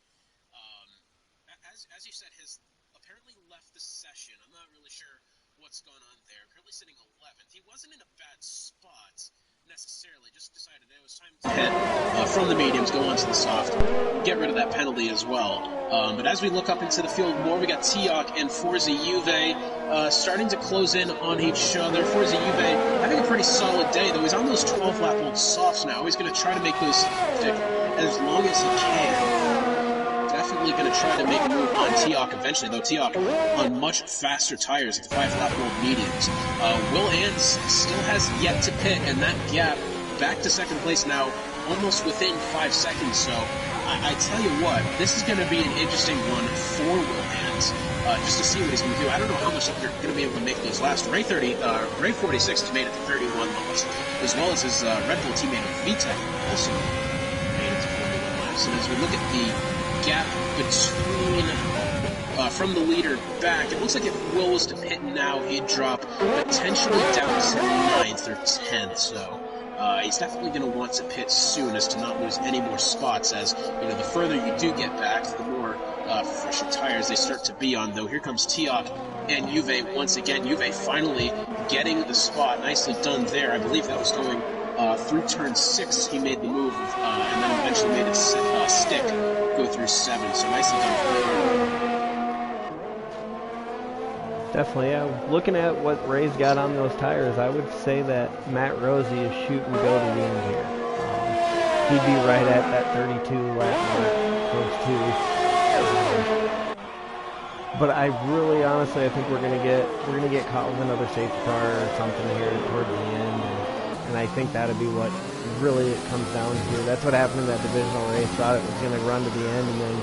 As you said, has apparently left the session. I'm not really sure what's gone on there. Currently sitting 11th. He wasn't in a bad spot necessarily, just decided it was time to head from the mediums, go on to the soft, get rid of that penalty as well. But as we look up into the field more, we got Tiok and Forza Juve starting to close in on each other. Forza Juve having a pretty solid day, though. He's on those 12-lap-old softs now. He's going to try to make those stick as long as he can. Definitely going to try to make a move on Tiok eventually, though Tiok on much faster tires at the 5-lap-old mediums. Will Ans still has yet to pit, and that gap back to second place now, almost within 5 seconds. So I tell you what, this is going to be an interesting one for Will Ans, just to see what he's going to do. I don't know how much they're going to be able to make those last. Ray 46 has made it to 31 laps, as well as his Red Bull teammate VTEC also made it to 41 laps. And as we look at the gap between from the leader back, it looks like if Will was to pit now, he'd drop potentially down to 9th or 10th. So he's definitely going to want to pit soon, as to not lose any more spots, as the further you do get back, the more fresher tires they start to be on. Though here comes Tiok and Juve once again. Juve finally getting the spot. Nicely done there. I believe that was going through turn 6. He made the move, and then eventually made it stick, go through 7. So nicely done for him. Definitely, yeah. Looking at what Ray's got on those tires, I would say that Matt Rosie is shoot and go to the end here. He'd be right at that 32 lap mark, close to. But I really, honestly, I think we're gonna get caught with another safety car or something here towards the end, and I think that'd be what really it comes down to. That's what happened in that divisional race. Thought it was gonna run to the end, and then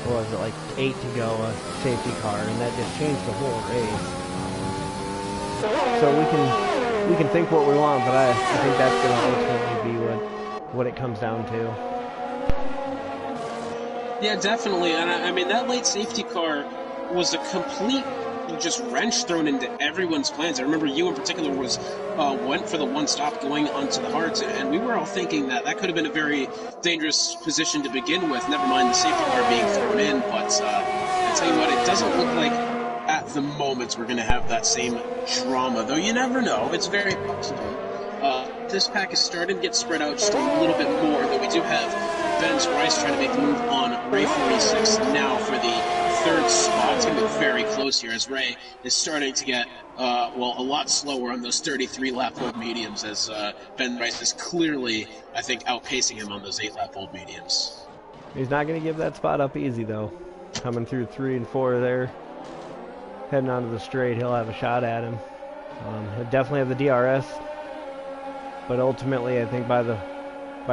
what was it, like 8 to go, a safety car, and that just changed the whole race. So we can think what we want, but I think that's going to ultimately be what it comes down to. Yeah, definitely. And I mean, that late safety car was a complete just wrench thrown into everyone's plans. I remember you in particular went for the one stop going onto the hards, and we were all thinking that could have been a very dangerous position to begin with, never mind the safety car being thrown in. But I tell you what, it doesn't look like at the moment we're going to have that same drama, though you never know. It's very possible. This pack is starting to get spread out just a little bit more, though we do have Ben's Rice trying to make the move on Ray 46 now for the third spot. It's going to be very close here as Ray is starting to get, a lot slower on those 33-lap-old mediums, as Ben Rice is clearly, I think, outpacing him on those 8-lap-old mediums. He's not going to give that spot up easy, though. Coming through 3 and 4 there. Heading onto the straight, he'll have a shot at him. He'll definitely have the DRS. But ultimately, I think by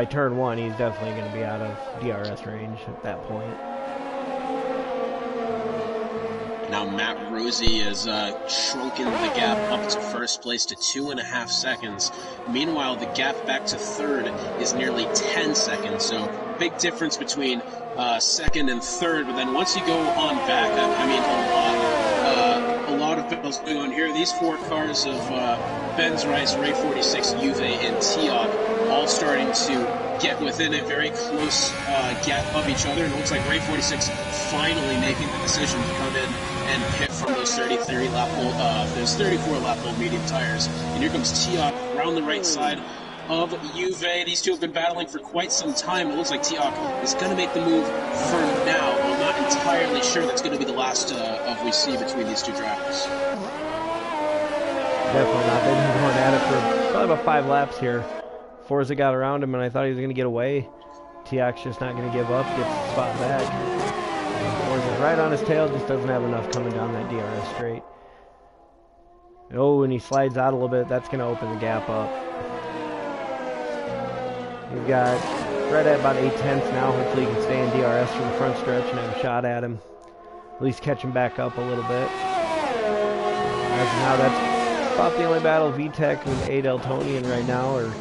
turn 1, he's definitely going to be out of DRS range at that point. Now Matt Rosie has shrunken the gap up to first place to 2.5 seconds. Meanwhile, the gap back to third is nearly 10 seconds. So big difference between second and third. But then once you go on back, I mean, a lot of battles going on here. These 4 cars of Ben's Rice, Ray 46, Juve, and Tiok all starting to get within a very close gap of each other. And it looks like Ray 46 finally making the decision to come in and pit from those 34-lap-old medium tires. And here comes Tiok around the right side of Juve. These two have been battling for quite some time. It looks like Tiok is going to make the move for now. I'm not entirely sure that's going to be the last of we see between these two drivers. Definitely not. They've been going at it for probably about 5 laps here. Forza got around him, and I thought he was going to get away. Tiok's just not going to give up, gets the spot back. Forza's right on his tail, just doesn't have enough coming down that DRS straight. Oh, and he slides out a little bit. That's going to open the gap up. We've got right at about 8/10 now. Hopefully he can stay in DRS from the front stretch and have a shot at him. At least catch him back up a little bit. As of now, that's about the only battle. VTech and Adel Tonian right now are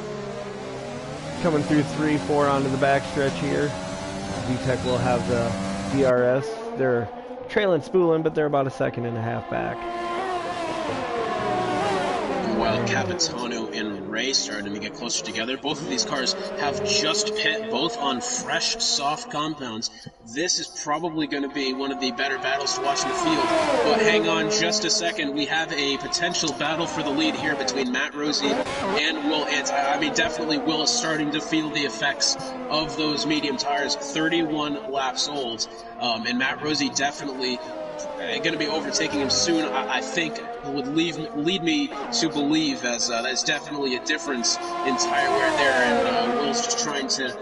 coming through 3-4 onto the back stretch here. VTech will have the DRS. They're trailing Spoolin, but they're about 1.5 seconds back. While Capitano and Ray starting to get closer together, both of these cars have just pit, both on fresh, soft compounds. This is probably going to be one of the better battles to watch in the field. But hang on just a second. We have a potential battle for the lead here between Matt Rosie and Will Ant. I mean, definitely Will is starting to feel the effects of those medium tires, 31 laps old. And Matt Rosie definitely going to be overtaking him soon. I think would lead me to believe, as that's definitely a difference in tire wear there, and Will's just trying to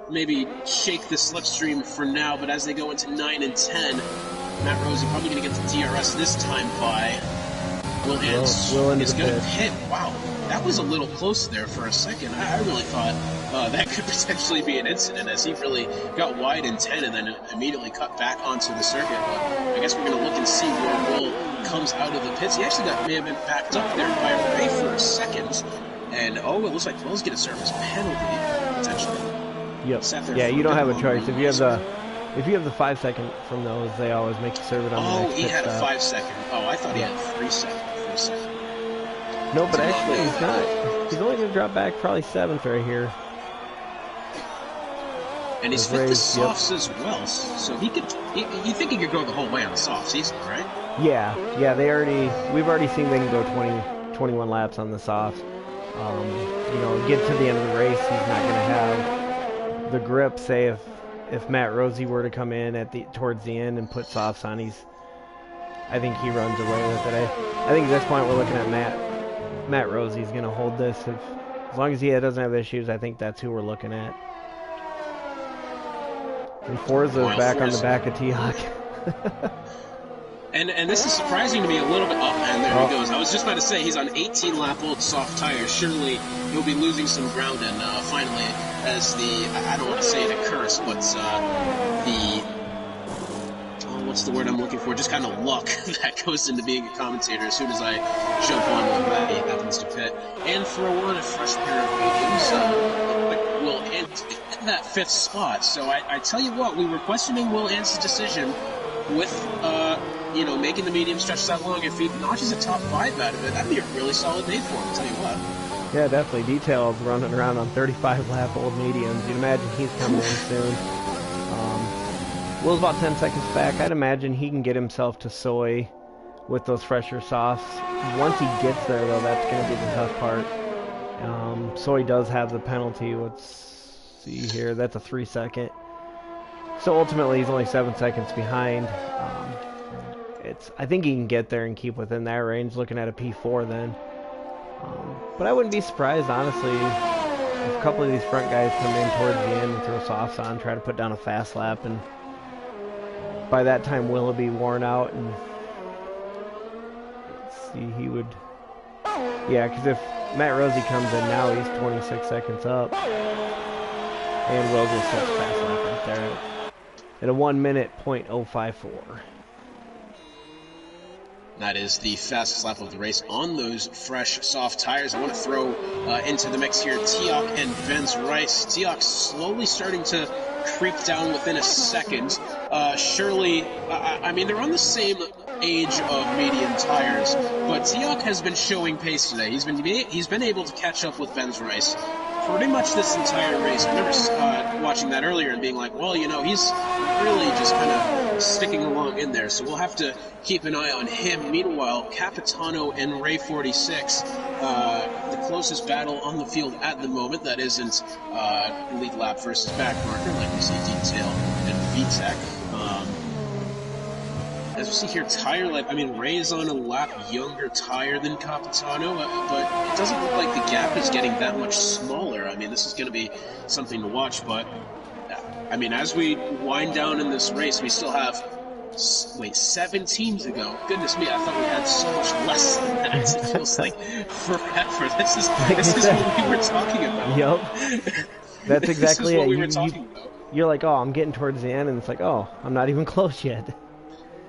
maybe shake the slipstream for now. But as they go into 9 and 10, Matt Rosie probably going to get the DRS this time by Will Ants is going to pit. Wow, that was a little close there for a second. I really thought that could potentially be an incident, as he really got wide in 10 and then immediately cut back onto the circuit. But I guess we're going to look and see where Will comes out of the pits. He actually may have been backed up there by Ray for a second. And, it looks like Will's going to serve as a penalty, potentially. Yep. Yeah, you don't have a choice. If you have the 5 second from those, they always make you serve it on the next he pit had stop. a 5 second. Oh, I thought he had a 3 second for a second. No, but actually he's not. He's only going to drop back probably 7th right here. And he's fit the softs as well, so he could. You think he could go the whole way on the softs easily, right? Yeah. We've already seen they can go 21 laps on the softs. Get to the end of the race, he's not going to have the grip. Say if Matt Rosie were to come in towards the end and put softs on, I think he runs away with it. I think at this point we're looking at Matt Rosie's going to hold this. As long as he doesn't have issues, I think that's who we're looking at. And Forza's back on the back of Tiok. And this is surprising to me a little bit. Oh, man, there he goes. I was just about to say, he's on 18-lap-old soft tires. Surely he'll be losing some ground, and finally, as I don't want to say it a curse, but what's the word I'm looking for? Just kind of luck that goes into being a commentator. As soon as I jump on that, he happens to pit and throw on a fresh pair of mediums. Will Ant in that 5th spot. So I tell you what, we were questioning Will Ant's decision with you know, making the medium stretch that long, if he notches a top 5 out of it, that'd be a really solid day for him, I'll tell you what. Yeah, definitely. Detail's running around on 35 lap old mediums. You'd imagine he's coming in soon. Will's about 10 seconds back. I'd imagine he can get himself to soy with those fresher softs. Once he gets there, though, that's going to be the tough part. Soy does have the penalty. Let's see here. That's a 3-second. So ultimately, he's only 7 seconds behind. I think he can get there and keep within that range, looking at a P4 then. But I wouldn't be surprised, honestly, if a couple of these front guys come in towards the end and throw softs on, try to put down a fast lap, and by that time Will be worn out, and let's see, he would, yeah, because if Matt Rosie comes in now, he's 26 seconds up, and Will just sets fast lap right there at a 1 minute .054. That is the fastest lap of the race on those fresh, soft tires. I want to throw into the mix here Teok and Benz Rice. Teok slowly starting to creep down within a second. Shirley, I mean, they're on the same age of medium tires, but Teok has been showing pace today. He's been able to catch up with Benz Rice pretty much this entire race. I remember watching that earlier and being like, well, you know, he's really just kind of sticking along in there, so we'll have to keep an eye on him. Meanwhile, Capitano and Ray 46, the closest battle on the field at the moment. That isn't lead lap versus back marker, like we see Detail and VTEC. As we see here, tire life, I mean, Ray is on a lap younger tire than Capitano, but it doesn't look like the gap is getting that much smaller. I mean, this is going to be something to watch, but, I mean, as we wind down in this race, we still have, 17 to go. Goodness me, I thought we had so much less than that. It feels like forever. This is what we were talking about. Yep. That's exactly what we were talking about. You're like, oh, I'm getting towards the end, and it's like, oh, I'm not even close yet.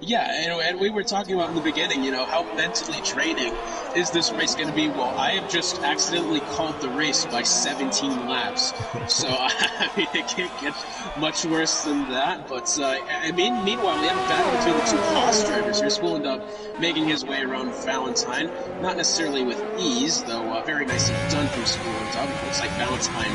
Yeah, and we were talking about in the beginning, you know, how mentally draining is this race going to be? Well, I have just accidentally called the race by 17 laps. So, I mean, it can't get much worse than that. But, I mean, meanwhile, we have a battle between the two Haas drivers here. Spool ended up making his way around Valentine. Not necessarily with ease, though very nicely done from Spool. It looks like Valentine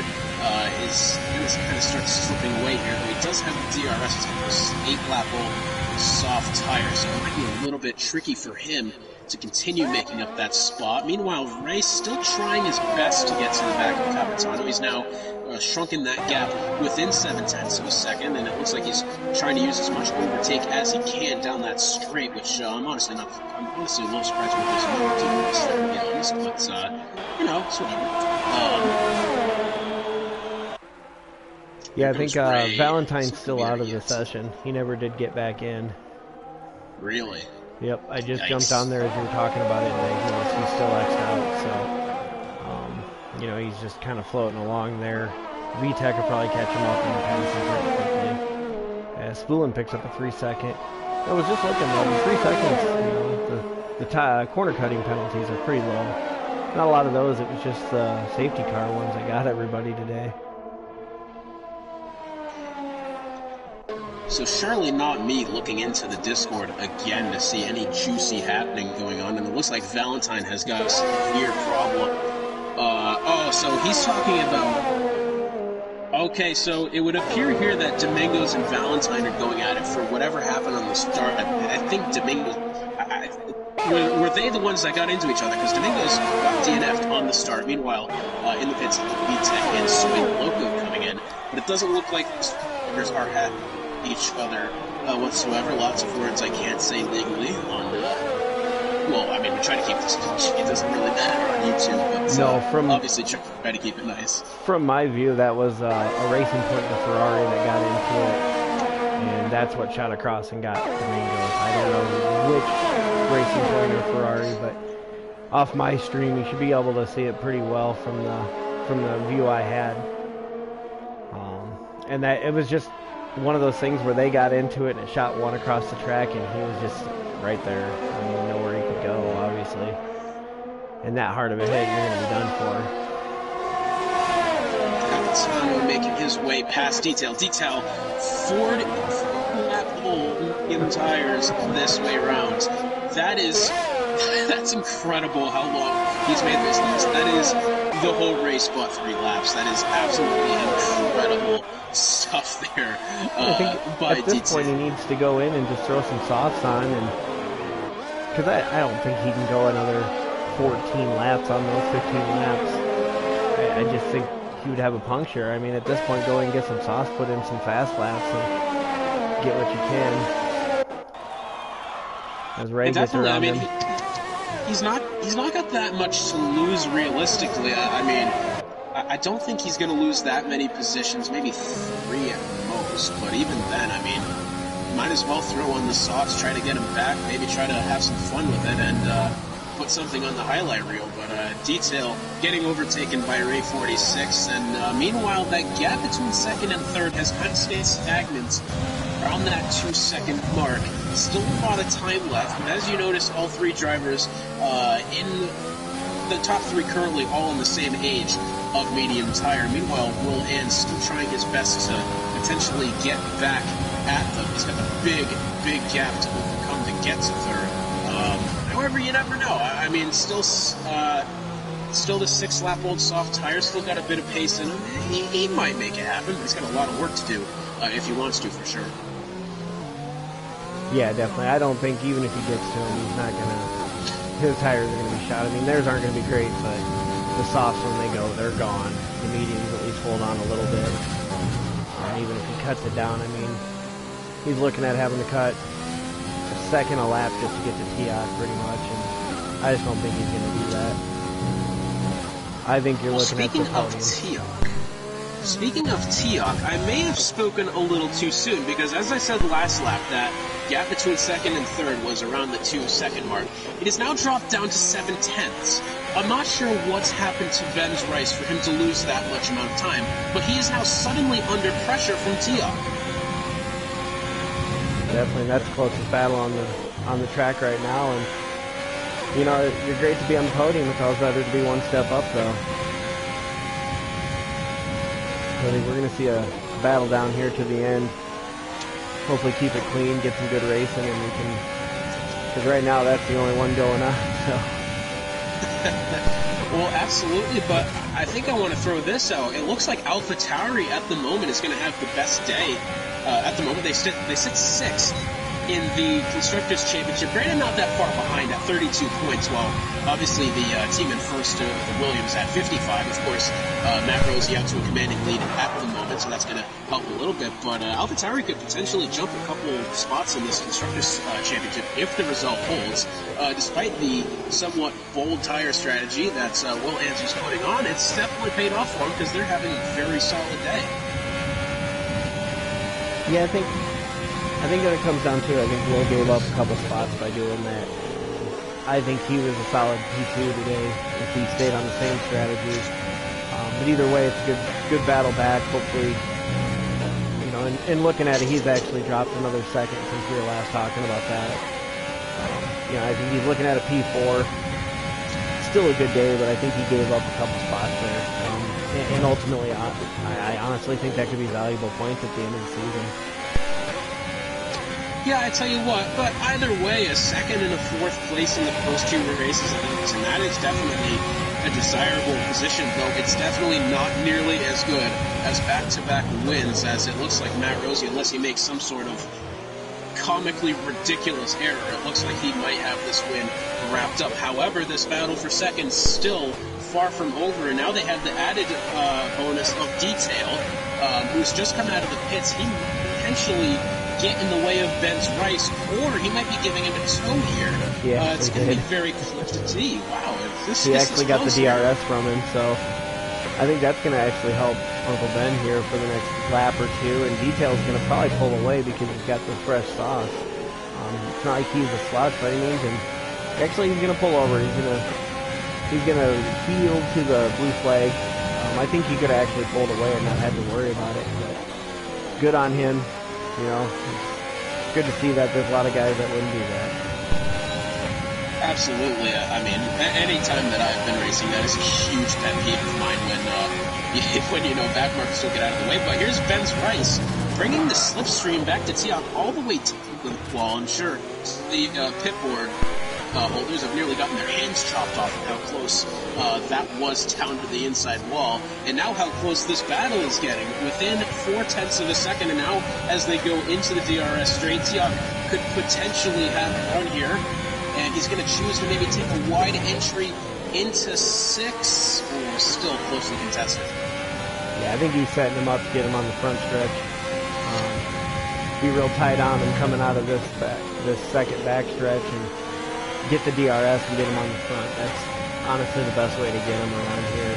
is going to kind of start slipping away here. But he does have the DRS tires, 8-lap old soft tires, so it might be a little bit tricky for him to continue making up that spot. Meanwhile, Ray still trying his best to get to the back of Capitano. He's now shrunken that gap within 7/10 of a second, and it looks like he's trying to use as much overtake as he can down that straight, which I'm honestly a little surprised with his number 2 race there, to be honest, but, you know, it's whatever. Yeah, I think Valentine's still out of the session. He never did get back in. Really? Yep, I just jumped on there as we were talking about it, and I noticed he's still X'd out, so, you know, he's just kind of floating along there. VTEC will probably catch him up and pass him pretty quickly. Spoolin picks up a 3-second. I was just looking, though, the 3 seconds, you know, the corner cutting penalties are pretty low. Not a lot of those, it was just the safety car ones that got everybody today. So surely not me looking into the Discord again to see any juicy happening going on, and it looks like Valentine has got a severe problem. So he's talking about... Okay, so it would appear here that Domingos and Valentine are going at it for whatever happened on the start. I think Domingos... Were they the ones that got into each other? Because Domingos got DNF'd on the start. Meanwhile, in the pits, VTEC and Swing Loco coming in. But it doesn't look like the drivers are having each other whatsoever. Lots of words I can't say legally on well, I mean, we try to keep this PG. It doesn't really matter on YouTube, but obviously try to keep it nice. From my view, that was a racing point to Ferrari that got into it, and that's what shot across and got Domingos. I don't know which racing point or Ferrari, but off my stream, you should be able to see it pretty well from the view I had. And that it was just one of those things where they got into it and it shot one across the track, and he was just right there. I don't even know where he could go, obviously. And that hard of a hit, you're going to be done for. Capitano making his way past Detail. Detail, Ford lap full medium tires this way around. That's incredible how long he's made this last. That is the whole race but 3 laps. That is absolutely incredible stuff there. I think at this point he needs to go in and just throw some softs on, and because I don't think he can go another 14 laps on those 15 laps. I just think he would have a puncture. I mean, at this point, go and get some softs, put in some fast laps, and get what you can. As Ray gets around him. He's not got that much to lose realistically. I don't think he's going to lose that many positions, maybe 3 at most. But even then, might as well throw on the softs, try to get him back, maybe try to have some fun with it, and put something on the highlight reel. But Detail getting overtaken by Ray 46, and meanwhile, that gap between second and third has kind of stayed stagnant around that 2-second mark. Still a lot of time left, but as you notice, all 3 drivers in the top 3 currently all in the same age of medium tire. Meanwhile, Will Ann still trying his best to potentially get back at them. He's got a big gap to overcome to get to third. However, you never know. Still the 6-lap-old soft tire, still got a bit of pace in him. He might make it happen, but he's got a lot of work to do if he wants to, for sure. Yeah, definitely. I don't think even if he gets to him, he's not gonna. His tires are gonna be shot. Theirs aren't gonna be great, but the softs when they go, they're gone. The mediums at least hold on a little bit. And even if he cuts it down, he's looking at having to cut a second a lap just to get to Tiak pretty much, and I just don't think he's gonna do that. I think you're looking at the podium. Speaking of Tiak, I may have spoken a little too soon, because as I said last lap, that gap between second and third was around the 2-second mark. It is now dropped down to 7/10. I'm not sure what's happened to Ben's Rice for him to lose that much amount of time, but he is now suddenly under pressure from Tiak. Definitely, that's the closest battle on the track right now, and you're great to be on the podium. It's always better to be one step up, though. I think we're going to see a battle down here to the end. Hopefully keep it clean, get some good racing, and we can... Because right now, that's the only one going on, so... Well, absolutely, but I think I want to throw this out. It looks like AlphaTauri at the moment is going to have the best day. At the moment, they sit 6th in the Constructors' Championship. Granted, not that far behind at 32 points, while obviously the team in first, the Williams, at 55. Of course, Matt Rosie out to a commanding lead at the moment, so that's going to help a little bit. But AlphaTauri could potentially jump a couple spots in this Constructors' Championship if the result holds. Despite the somewhat bold tire strategy that Will Answer's putting on, it's definitely paid off for them because they're having a very solid day. Yeah, I think when it comes down to it, I think Will gave up a couple spots by doing that. I think he was a solid P2 today if he stayed on the same strategy. But either way, it's a good battle back. Hopefully, and looking at it, he's actually dropped another second since we were last talking about that. I think he's looking at a P4. Still a good day, but I think he gave up a couple spots there. And ultimately, I honestly think that could be valuable points at the end of the season. Yeah, I tell you what, but either way, a second and a 4th place in the first 2 races, and that is definitely a desirable position, though it's definitely not nearly as good as back-to-back wins, as it looks like Matt Rosie, unless he makes some sort of comically ridiculous error, it looks like he might have this win wrapped up. However, this battle for second is still far from over, and now they have the added bonus of Detail, who's just come out of the pits. He potentially get in the way of Ben's Rice, or he might be giving him a tow here. Yeah, it's going to be very close to see. Wow, he actually got the DRS from him, so I think that's going to actually help Uncle Ben here for the next lap or 2, and Detail's going to probably pull away because he's got the fresh sauce. It's not like he's a slouch by any means, and actually he's going to pull over. He's going to heel to the blue flag. I think he could have actually pulled away and not had to worry about it, but good on him. It's good to see that there's a lot of guys that wouldn't do that. Absolutely. Any time that I've been racing, that is a huge pet peeve of mine when back markers don't get out of the way. But here's Ben's Rice bringing the slipstream back to Tiok all the way to the wall. I'm sure the pit board holders have nearly gotten their hands chopped off of how close that was down to the inside wall. And now how close this battle is getting, within 0.4 of a second. And now as they go into the DRS straight, Tiok could potentially have it on here. And he's going to choose to maybe take a wide entry into 6, or still closely contested. Yeah, I think he's setting him up to get him on the front stretch. Be real tight on him coming out of this second back stretch and get the DRS and get him on the front. That's honestly the best way to get him around here.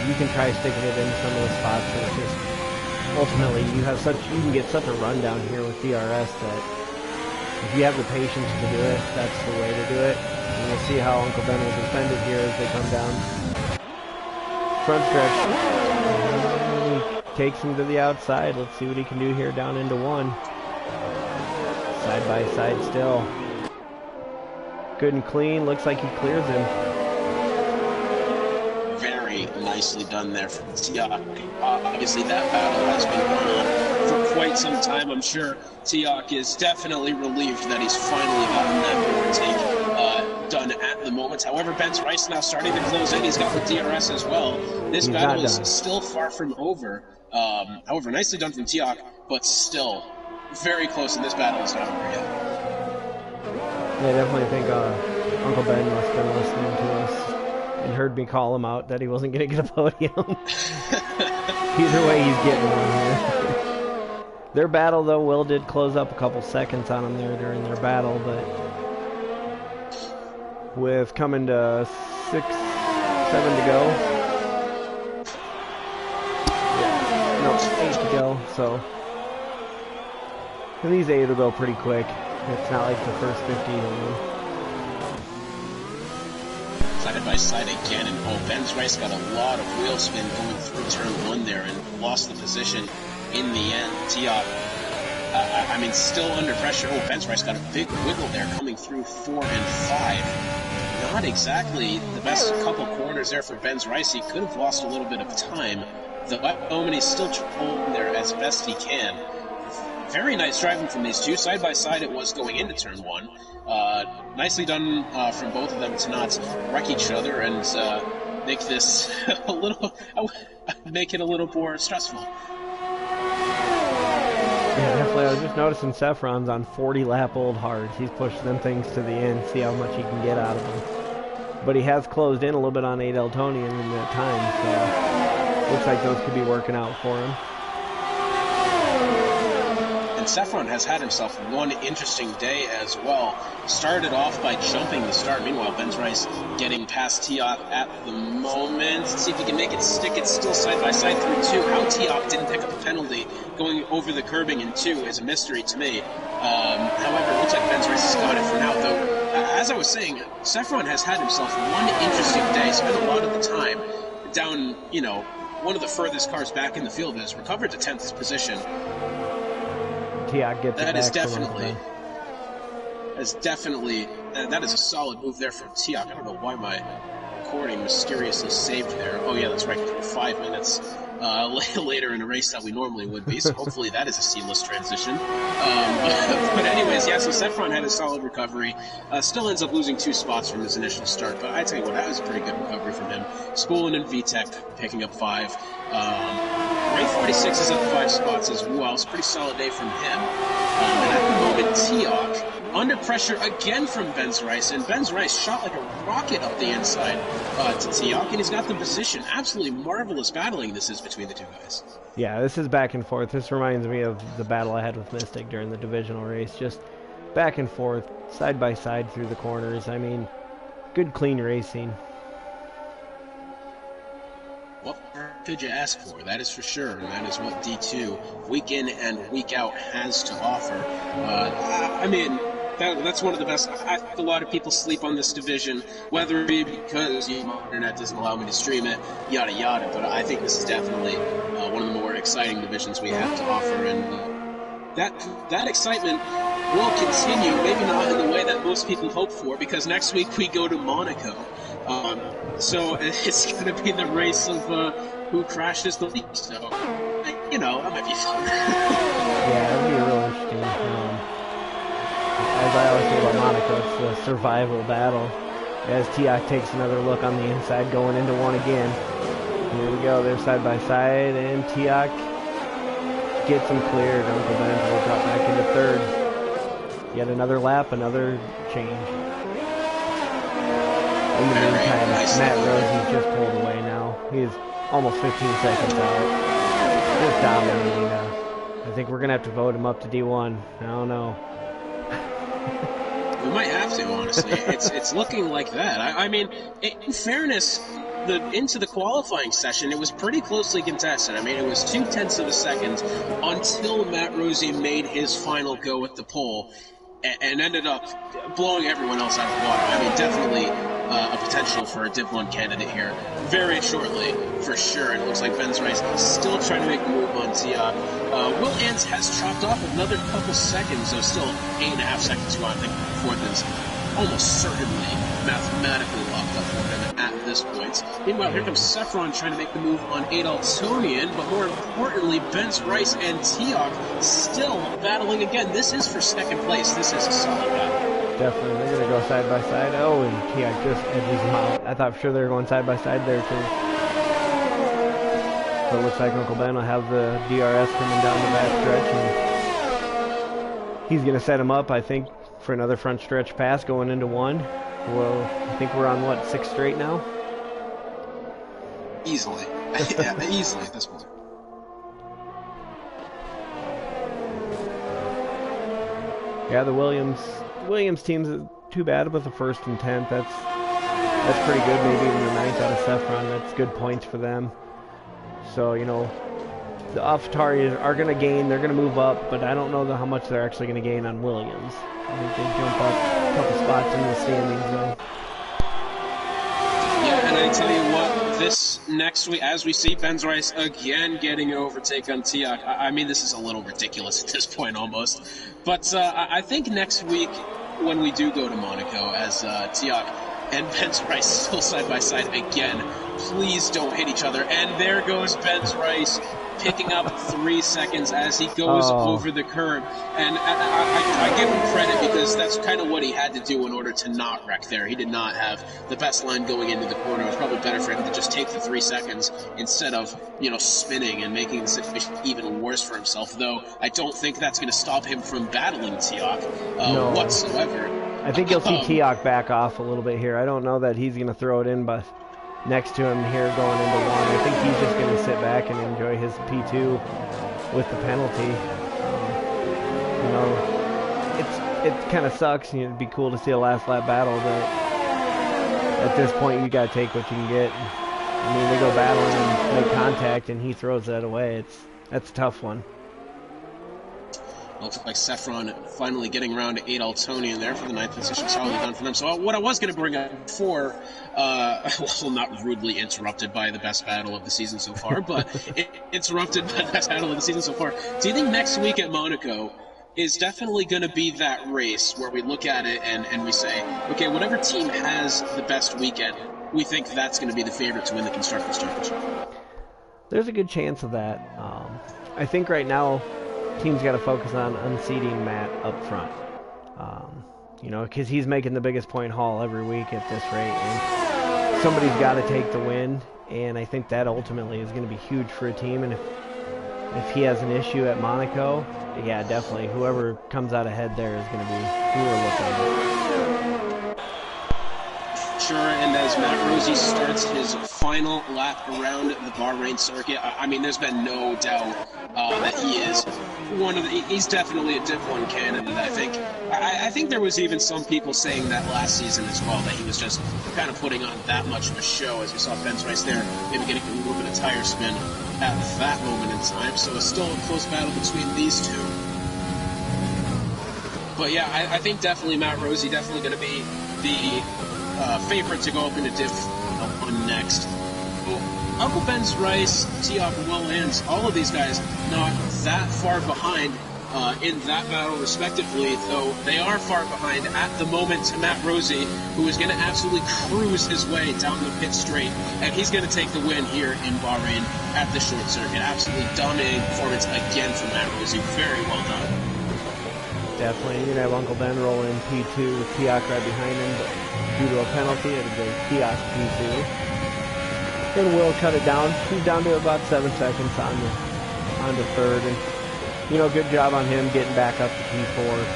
You can try sticking it in some of the spots, but it's just ultimately you can get such a run down here with DRS that if you have the patience to do it, that's the way to do it. And we'll see how Uncle Ben will defend it here as they come down. Front stretch. Takes him to the outside. Let's see what he can do here down into 1. Side by side still. Good and clean. Looks like he clears him. Very nicely done there from Tiok. Obviously that battle has been going on for quite some time. I'm sure Tiok is definitely relieved that he's finally gotten that overtake done at the moment. However, Ben's Rice now starting to close in. He's got the DRS as well. This battle is still far from over. However, nicely done from Tiok, but still very close, and this battle is not over yet. Yeah, I definitely think Uncle Ben must have been listening to us and heard me call him out that he wasn't going to get a podium. Either way, he's getting one here. Their battle, though, Will did close up a couple seconds on him there during their battle, but with coming to 6-7 to go. Yeah, no, 8 to go, so. And these 8 will go pretty quick. It's not like the first 15 will win. Side by side again, and Ben's Rice got a lot of wheel spin going through turn 1 there and lost the position in the end. Tiok, I mean, still under pressure. Ben's Rice got a big wiggle there coming through 4 and 5. Not exactly the best couple corners there for Ben's Rice. He could have lost a little bit of time. The Bowman, still holding there as best he can. Very nice driving from these two. Side by side it was going into turn 1. Nicely done from both of them to not wreck each other and make this make it a little more stressful. Yeah, definitely. I was just noticing Saffron's on 40 lap old hards. He's pushed them things to the end, see how much he can get out of them. But he has closed in a little bit on 8 Eltonian in that time, so looks like those could be working out for him. And Saffron has had himself one interesting day as well. Started off by jumping the start. Meanwhile, Ben's Rice getting past Tiok at the moment. Let's see if he can make it stick. It's still side by side through 2. How Tiok didn't pick up a penalty going over the curbing in 2 is a mystery to me. However, it looks like Ben's Rice has got it for now, though. As I was saying, Saffron has had himself one interesting day. Spent a lot of the time down, one of the furthest cars back in the field, has recovered to 10th position. Tiok gets that it is back definitely that is a solid move there from Tiok. I don't know why my recording mysteriously saved there. Oh yeah, that's right. 5 minutes later in a race that we normally would be. So hopefully that is a seamless transition. But anyways, yeah. So Saffron had a solid recovery. Still ends up losing 2 spots from his initial start. But I tell you what, that was a pretty good recovery from him. Spooling and VTEC picking up 5. Ray 46 is up 5 spots as well. It's a pretty solid day from him. And at the moment, Tiok under pressure again from Ben's Rice, and Ben's Rice shot like a rocket up the inside to Tiok, and he's got the position. Absolutely marvelous battling this is between the two guys. Yeah, this is back and forth. This reminds me of the battle I had with Mystic during the divisional race. Just back and forth, side by side through the corners. I mean, good clean racing. What could you ask for? That is for sure, and that is what D2 week in and week out has to offer. I mean, that's one of the best. I think a lot of people sleep on this division, whether it be because the internet doesn't allow me to stream it, yada yada. But I think this is definitely one of the more exciting divisions we have to offer, and that excitement will continue. Maybe not in the way that most people hope for, because next week we go to Monaco. So it's going to be the race of who crashes the least. So you know, that might be fun. Yeah, it'll be real interesting. As I always say about Monaco, it's the survival battle. As Tiak takes another look on the inside, going into one again. Here we go, they're side by side, and Tiak gets him cleared. Uncle Ben will drop back into third. Yet another lap, another change. In the meantime, Matt Rosie's just pulled away now. He's almost 15 seconds out. Just dominating now. I think we're going to have to vote him up to D1. I don't know. We might have to, honestly. It's looking like that. I mean, in fairness, into the qualifying session, it was pretty closely contested. I mean, it was 0.2 of a second until Matt Rosie made his final go at the pole and ended up blowing everyone else out of the water. I mean, definitely a potential for a Div 1 candidate here very shortly, for sure. And it looks like Ben's Rice still trying to make a move on Tiak. Will Ants has chopped off another couple seconds, so still 8.5 seconds to go, I think, before this almost certainly mathematically locked up for him at this point. Meanwhile, here comes Saffron trying to make the move on Adaltonian, but more importantly, Ben's Rice and Tiak still battling again. This is for second place. This is a solid battle. Definitely, they're going to go side by side. Oh, and Tiak just edges him out. I thought for sure they were going side by side there, too. So it looks like Uncle Ben will have the DRS coming down the back stretch, and he's going to set him up, I think, for another front stretch pass going into one. Well, I think we're on, what, 6 straight now? Easily. Yeah, easily at this point. Yeah, the Williams team's too bad with the 1st and 10th. That's pretty good. Maybe even the 9th out of Saffron. That's good points for them. So, you know, the AlphaTauri are going to gain. They're going to move up, but I don't know how much they're actually going to gain on Williams. I think they jump up a couple spots in the standings, though. Yeah, and I tell you what, this next week, as we see Ben's Rice again getting an overtake on Tiak, I mean, this is a little ridiculous at this point almost. But I think next week, when we do go to Monaco, as Tiak and Ben's Rice still side by side again, please don't hit each other. And there goes Ben's Rice, picking up 3 seconds as he goes over the curb. And I give him credit because that's kind of what he had to do in order to not wreck there. He did not have the best line going into the corner. It was probably better for him to just take the 3 seconds instead of, you know, spinning and making the situation even worse for himself. Though I don't think that's going to stop him from battling Tiak whatsoever. I think you'll see Tiak back off a little bit here. I don't know that he's going to throw it in, but next to him here going into one. I think he's just going to sit back and enjoy his P2 with the penalty. You know, it kind of sucks. You know, it'd be cool to see a last lap battle, but at this point you got to take what you can get. I mean, they go battling and make contact, and he throws that away. That's a tough one. Looks like Saffron finally getting around to Adaltonian there for the 9th position. Solidly done for them. So what I was going to bring up before, well, not rudely interrupted by the best battle of the season so far, but interrupted by the best battle of the season so far. Do you think next week at Monaco is definitely going to be that race where we look at it and we say, okay, whatever team has the best weekend, we think that's going to be the favorite to win the Constructors' Championship? There's a good chance of that. I think right now, team's got to focus on unseating Matt up front. You know, because he's making the biggest point haul every week at this rate, and somebody's got to take the win, and I think that ultimately is going to be huge for a team. And if he has an issue at Monaco, yeah, definitely whoever comes out ahead there is going to be who we're looking at. Sure, and as Matt Rosie starts his final lap around the Bahrain circuit, I mean, there's been no doubt that he is he's definitely a Div 1 candidate, I think. I think there was even some people saying that last season as well, that he was just kind of putting on that much of a show, as we saw Ben's Rice there, maybe getting a little bit of tire spin at that moment in time. So it's still a close battle between these two. But yeah, I think definitely Matt Rosie definitely going to be the favorite to go up into Div 1 next. Uncle Ben's Rice, Tiak, Will Ants, all of these guys not that far behind. in that battle, respectively, though they are far behind at the moment to Matt Rosie, who is going to absolutely cruise his way down the pit straight, and he's going to take the win here in Bahrain at the short circuit. Absolutely dominating performance again from Matt Rosie. Very well done. Definitely. You're going to have Uncle Ben roll in P2 with Tiak right behind him, but due to a penalty, it'll go Tiak P2. And Will cut it down. He's down to about 7 seconds on the third. And, you know, good job on him getting back up to P4.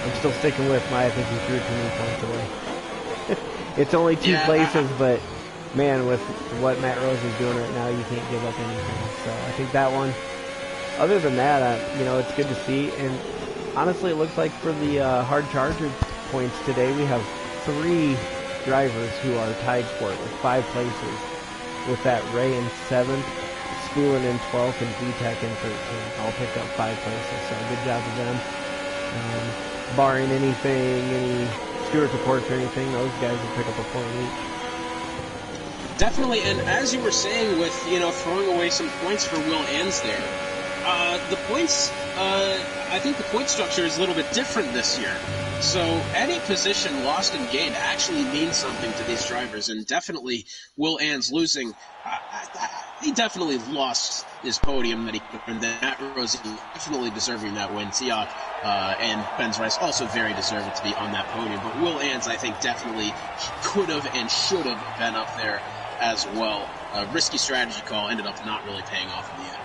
I'm still sticking with I think he threw too many points away. It's only two places, but, man, with what Matt Rose is doing right now, you can't give up anything. So I think that one, other than that, you know, it's good to see. And honestly, it looks like for the hard charger points today, we have 3 drivers who are tied for it with 5 places, with that Ray in 7th, Spoolin in 12th, and VTech in 13th. All picked up 5 places, so good job to them. Barring anything, any Stewart reports or anything, those guys will pick up a point each. Definitely, and as you were saying with, you know, throwing away some points for Will Ans there, the points, I think the point structure is a little bit different this year. So any position lost and gained actually means something to these drivers, and definitely Will Ans losing, he definitely lost his podium that he could have, and Matt Rosie definitely deserving that win. Tiak and Benz Rice also very deserving to be on that podium, but Will Ans, I think, definitely could have and should have been up there as well. A risky strategy call ended up not really paying off in the end.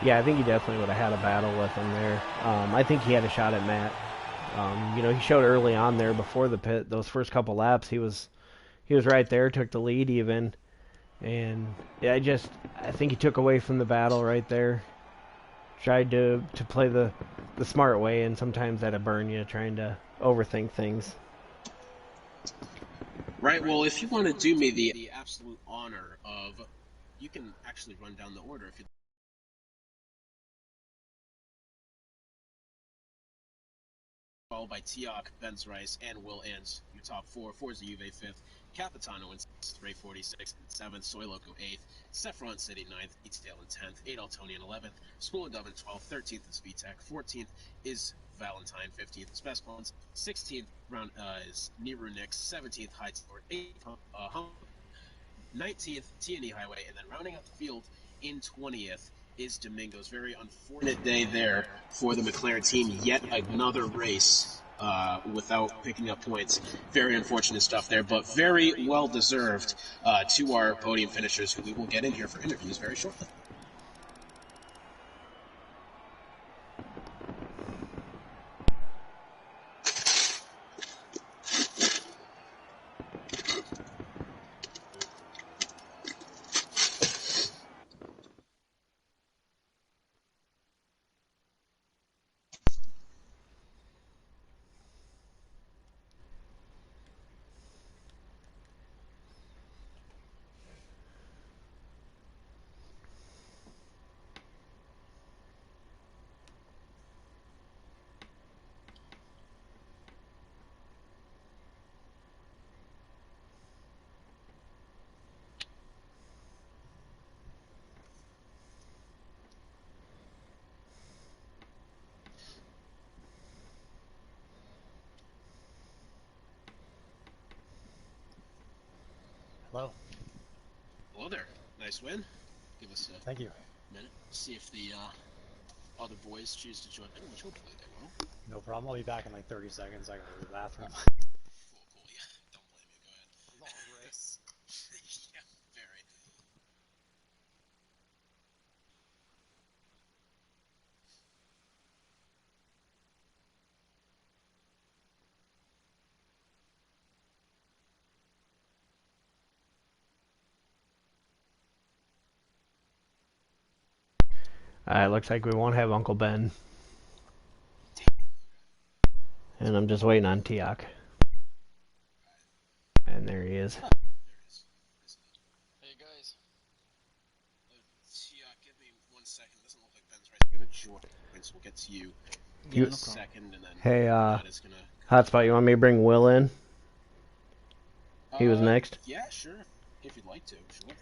Yeah, I think he definitely would have had a battle with him there. I think he had a shot at Matt. You know, he showed early on there before the pit, those first couple laps, he was right there, took the lead even. And yeah, I think he took away from the battle right there. Tried to play the smart way, and sometimes that'll burn you, trying to overthink things. Right, well, if you want to do me the absolute honor of, you can actually run down the order if you followed by Tiak, Benz Rice, and Will Ans, your top 4. Forza Juve 5th, Capitano in 6th, Ray 46 in 7th, Soy Loco 8th, Saffron City 9th, Eatsdale in 10th, Adel Tony in 11th, Spool and Dove in 12th, 13th is VTech, 14th is Valentine, 15th is Best Bones, 16th round is Niru Nix, 17th Heights Lord, 8th 19th T&E Highway, and then rounding out the field in 20th is Domingo's. Very unfortunate day there for the McLaren team. Yet another race without picking up points. Very unfortunate stuff there, but very well deserved to our podium finishers, who we will get in here for interviews very shortly. Hello. Hello there. Nice win. Give us a Thank you. minute. See if the other boys choose to join in, which hopefully they will. No problem. I'll be back in like 30 seconds. I gotta go to the bathroom. Cool. Yeah, don't blame you. Go ahead. Long race. Yeah, very. It looks like we won't have Uncle Ben. And I'm just waiting on Tiak. And there he is. There it is. Hey guys. Yeah, give me 1 second. Doesn't look like Ben's right. Gonna join, so we'll get to you in a second, and then Hey, that is gonna. Hotspot, you want me to bring Will in? He was next. Yeah, sure. If you'd like to, sure.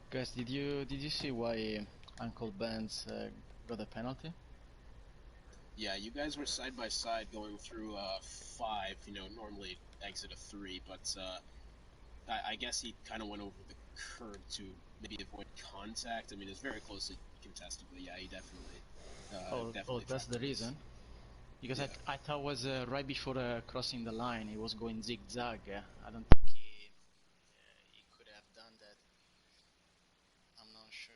Guys, did you see why Uncle Ben's got a penalty? Yeah, you guys were side by side going through 5. Normally exit of 3, but I guess he kind of went over the curb to maybe avoid contact. I mean, it's very closely contested, but yeah, he definitely Oh, definitely that's tried the to miss. reason. Because Yeah. I thought was right before crossing the line, he was going zigzag. I don't think he could have done that. I'm not sure.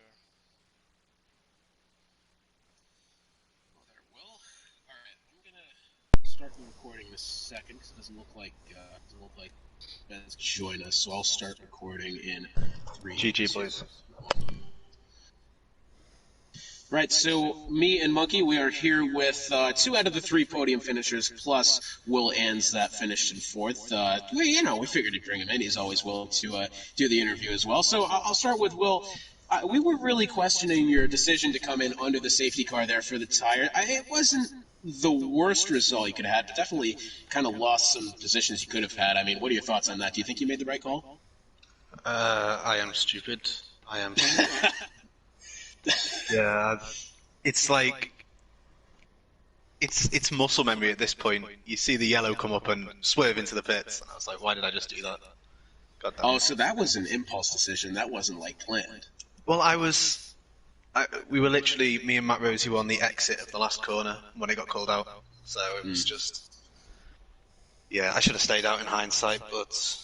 Well, there. Well, all right. I'm gonna start the recording in a second because it doesn't look like Ben's gonna join us. So I'll start recording in three, GG, two, boys. one. Right, so me and Monkey, we are here with 2 out of the 3 podium finishers, plus Will Ans that finished in 4th. We figured to bring him in. He's always willing to do the interview as well. So I'll start with Will. We were really questioning your decision to come in under the safety car there for the tire. It wasn't the worst result you could have had, but definitely kind of lost some positions you could have had. I mean, what are your thoughts on that? Do you think you made the right call? I am stupid. I am stupid. Yeah, it's like it's muscle memory at this point. You see the yellow come up and swerve into the pits, and I was like, why did I just do that? God damn Oh, it. so that was an impulse decision. That wasn't like planned. Well, we were literally, me and Matt Rosie were on the exit of the last corner when it got called out. So it was just, yeah, I should have stayed out in hindsight, but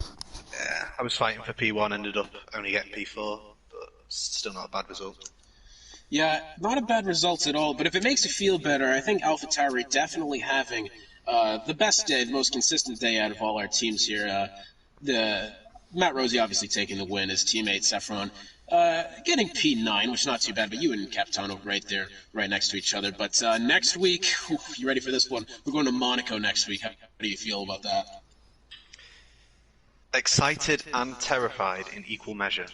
yeah, I was fighting for P1, ended up only getting P4, but still not a bad result. Yeah, not a bad result at all. But if it makes you feel better, I think AlphaTauri definitely having the best day, the most consistent day out of all our teams here. The Matt Rosie obviously taking the win. His teammate Saffron getting P9, which is not too bad. But you and Capitano right there, right next to each other. But next week, you ready for this one? We're going to Monaco next week. How do you feel about that? Excited and terrified in equal measure.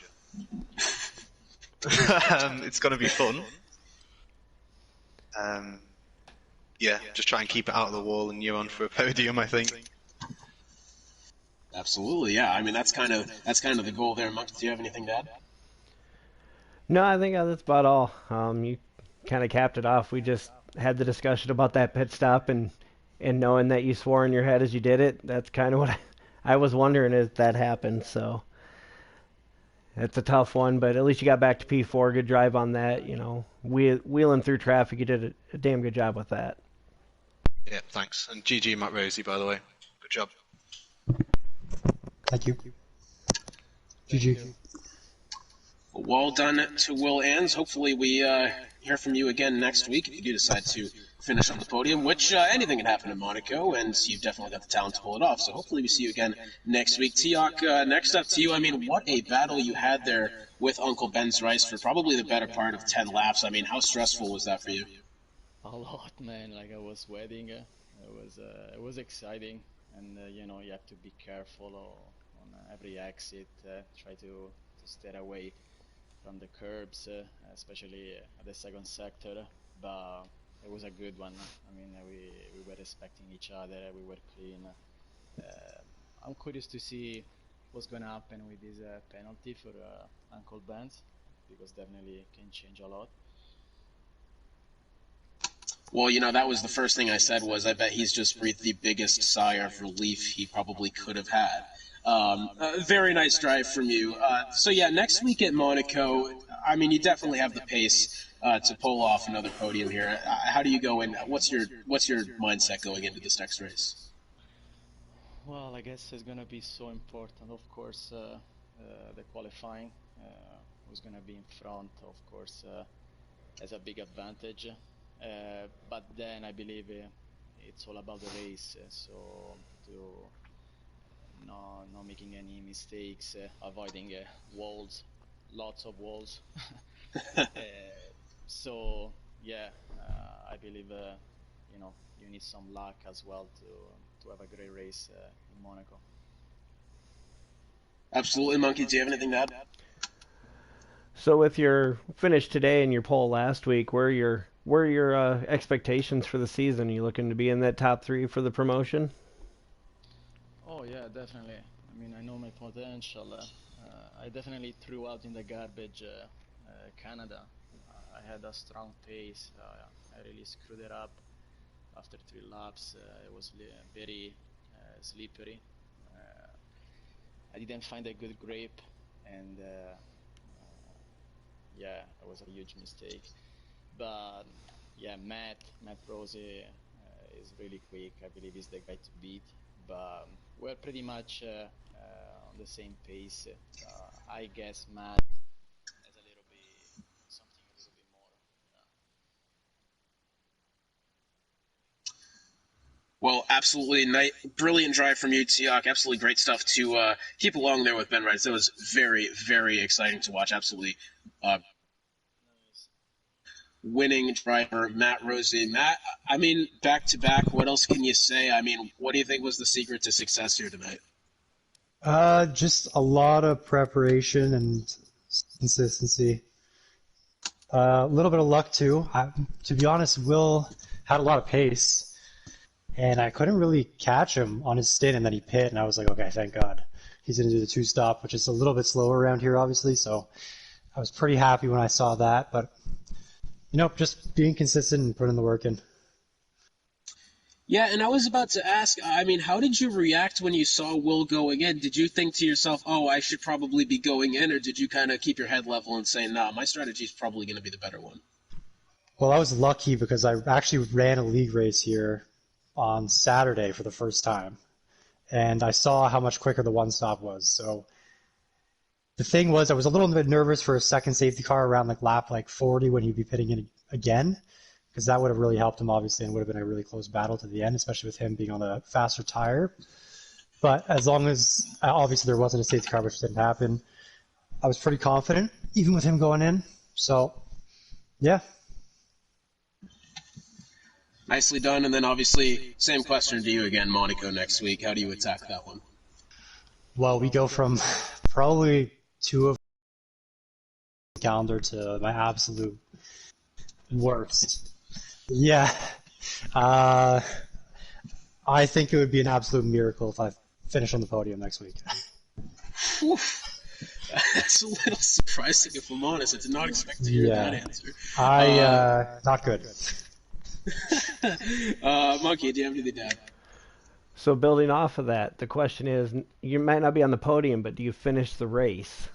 It's going to be fun. Yeah, just try and keep it out of the wall and you're on for a podium, I think. Absolutely, yeah. I mean, that's kind of the goal there. Monk, do you have anything to add? No, I think that's about all. You kind of capped it off. We just had the discussion about that pit stop and knowing that you swore in your head as you did it. That's kind of what I was wondering if that happened. So it's a tough one, but at least you got back to P4. Good drive on that. Wheeling through traffic, you did a damn good job with that. Yeah, thanks. And GG Matt Rosie, by the way. Good job. Thank you. GG. Well done to Will Ans. Hopefully we hear from you again next week if you do decide to finish on the podium, which anything can happen in Monaco, and you've definitely got the talent to pull it off. So hopefully we see you again next week. Tiok, next up to you. I mean, what a battle you had there with Uncle Ben's Rice for probably the better part of 10 laps. I mean, how stressful was that for you? A lot, man. Like I was sweating. It was exciting, and you have to be careful on every exit. Try to stay away from the curbs, especially at the second sector. But it was a good one. I mean, we were respecting each other. We were clean. I'm curious to see what's gonna happen with this penalty for Uncle Ben's, because definitely can change a lot. Well, that was the first thing I said was I bet he's just breathed the biggest sigh of relief he probably could have had. A very nice drive from you. So yeah, next week at Monaco, I mean, you definitely have the pace to pull off another podium here. How do you go in? What's your mindset going into this next race? Well, I guess it's gonna be so important. Of course, the qualifying, who's gonna be in front, of course, has a big advantage. But then I believe it's all about the race. So to not making any mistakes, avoiding walls, lots of walls. So yeah, I believe you need some luck as well to have a great race in Monaco. Absolutely, Monkey. Do you have anything to add? So with your finish today and your pole last week, where are your expectations for the season? Are you looking to be in that top 3 for the promotion? Oh yeah, definitely. I mean, I know my potential. I definitely threw out in the garbage Canada. I had a strong pace. I really screwed it up after 3 laps. It was very slippery. I didn't find a good grip, and yeah, it was a huge mistake. But yeah, Matt Rosie is really quick. I believe he's the guy to beat. But we're pretty much on the same pace. I guess Matt has a little bit something a little bit more. Well, absolutely brilliant drive from you, Tiak. Absolutely great stuff to keep along there with Ben Rice. That was very, very exciting to watch. Absolutely winning driver, Matt Rosie. Matt, I mean, back to back, what else can you say? I mean, what do you think was the secret to success here tonight? Just a lot of preparation and consistency. A little bit of luck too. To be honest, Will had a lot of pace, and I couldn't really catch him on his stint, and then he pit, and I was like, okay, thank God. He's going to do the 2-stop, which is a little bit slower around here, obviously, so I was pretty happy when I saw that, but just being consistent and putting the work in. Yeah, and I was about to ask, I mean, how did you react when you saw Will going in? Did you think to yourself, oh, I should probably be going in, or did you kind of keep your head level and say, nah, my strategy is probably going to be the better one? Well, I was lucky because I actually ran a league race here on Saturday for the first time, and I saw how much quicker the 1-stop was. So the thing was, I was a little bit nervous for a second safety car around lap 40 when he'd be pitting in again, because that would have really helped him, obviously, and would have been a really close battle to the end, especially with him being on a faster tire. But as long as, obviously, there wasn't a safety car, which didn't happen, I was pretty confident, even with him going in. So, yeah. Nicely done. And then, obviously, same question to you again, Monaco next week. How do you attack that one? Well, we go from probably 2 of the calendar to my absolute worst. Yeah. I think it would be an absolute miracle if I finish on the podium next week. That's a little surprising, if I'm honest. I did not expect to hear that answer. Not good. Monkey, do you have anything to add? So building off of that, the question is, you might not be on the podium, but do you finish the race?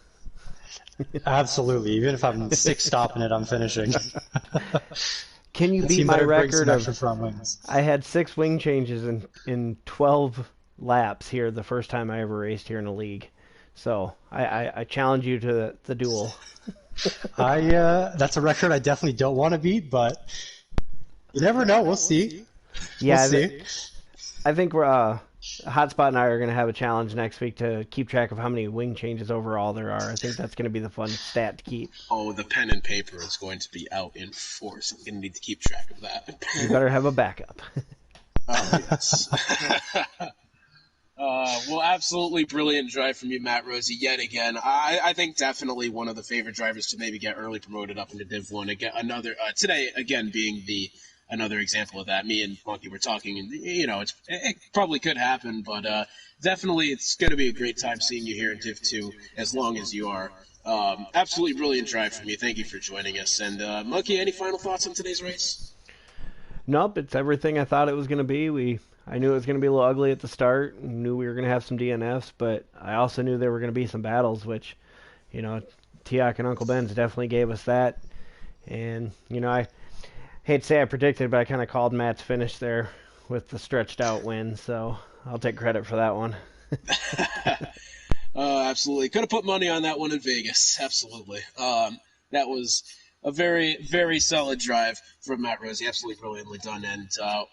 Absolutely. Even if I'm 6-stopping it, I'm finishing. Can you beat my record of front wings? I had 6 wing changes in 12 laps here the first time I ever raced here in a league. So I challenge you to the duel. That's a record I definitely don't want to beat, but you never know. We'll see. Yeah, we'll see. I think we're Hotspot and I are going to have a challenge next week to keep track of how many wing changes overall there are. I think that's going to be the fun stat to keep. Oh, the pen and paper is going to be out in force. I'm going to need to keep track of that. You better have a backup. Oh, yes. Well, absolutely brilliant drive from you, Matt Rosie, yet again. I think definitely one of the favorite drivers to maybe get early promoted up into Div 1. Again, today, again, being another example of that. Me and Monkey were talking, and it probably could happen, but definitely it's going to be a great time seeing you here in Div 2 as long as you are. Absolutely brilliant drive from you. Thank you for joining us. And Monkey, any final thoughts on today's race? Nope, it's everything I thought it was going to be. I knew it was going to be a little ugly at the start, knew we were going to have some DNFs, but I also knew there were going to be some battles, which, Tiak and Uncle Ben's definitely gave us that. And, I hate to say I predicted, but I kind of called Matt's finish there with the stretched out win, so I'll take credit for that one. Absolutely. Could have put money on that one in Vegas. Absolutely. That was a very, very solid drive from Matt Rosie. Absolutely brilliantly done. And,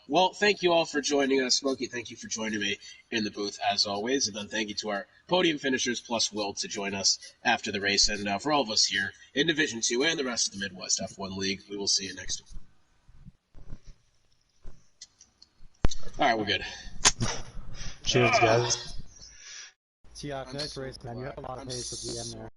well, thank you all for joining us. Smokey, thank you for joining me in the booth, as always. And then thank you to our podium finishers plus Will to join us after the race. And for all of us here in Division 2 and the rest of the Midwest F1 League, we will see you next week. All right, we're good. Cheers, guys. Tiak, nice race, man. You have a lot of pace at the end there.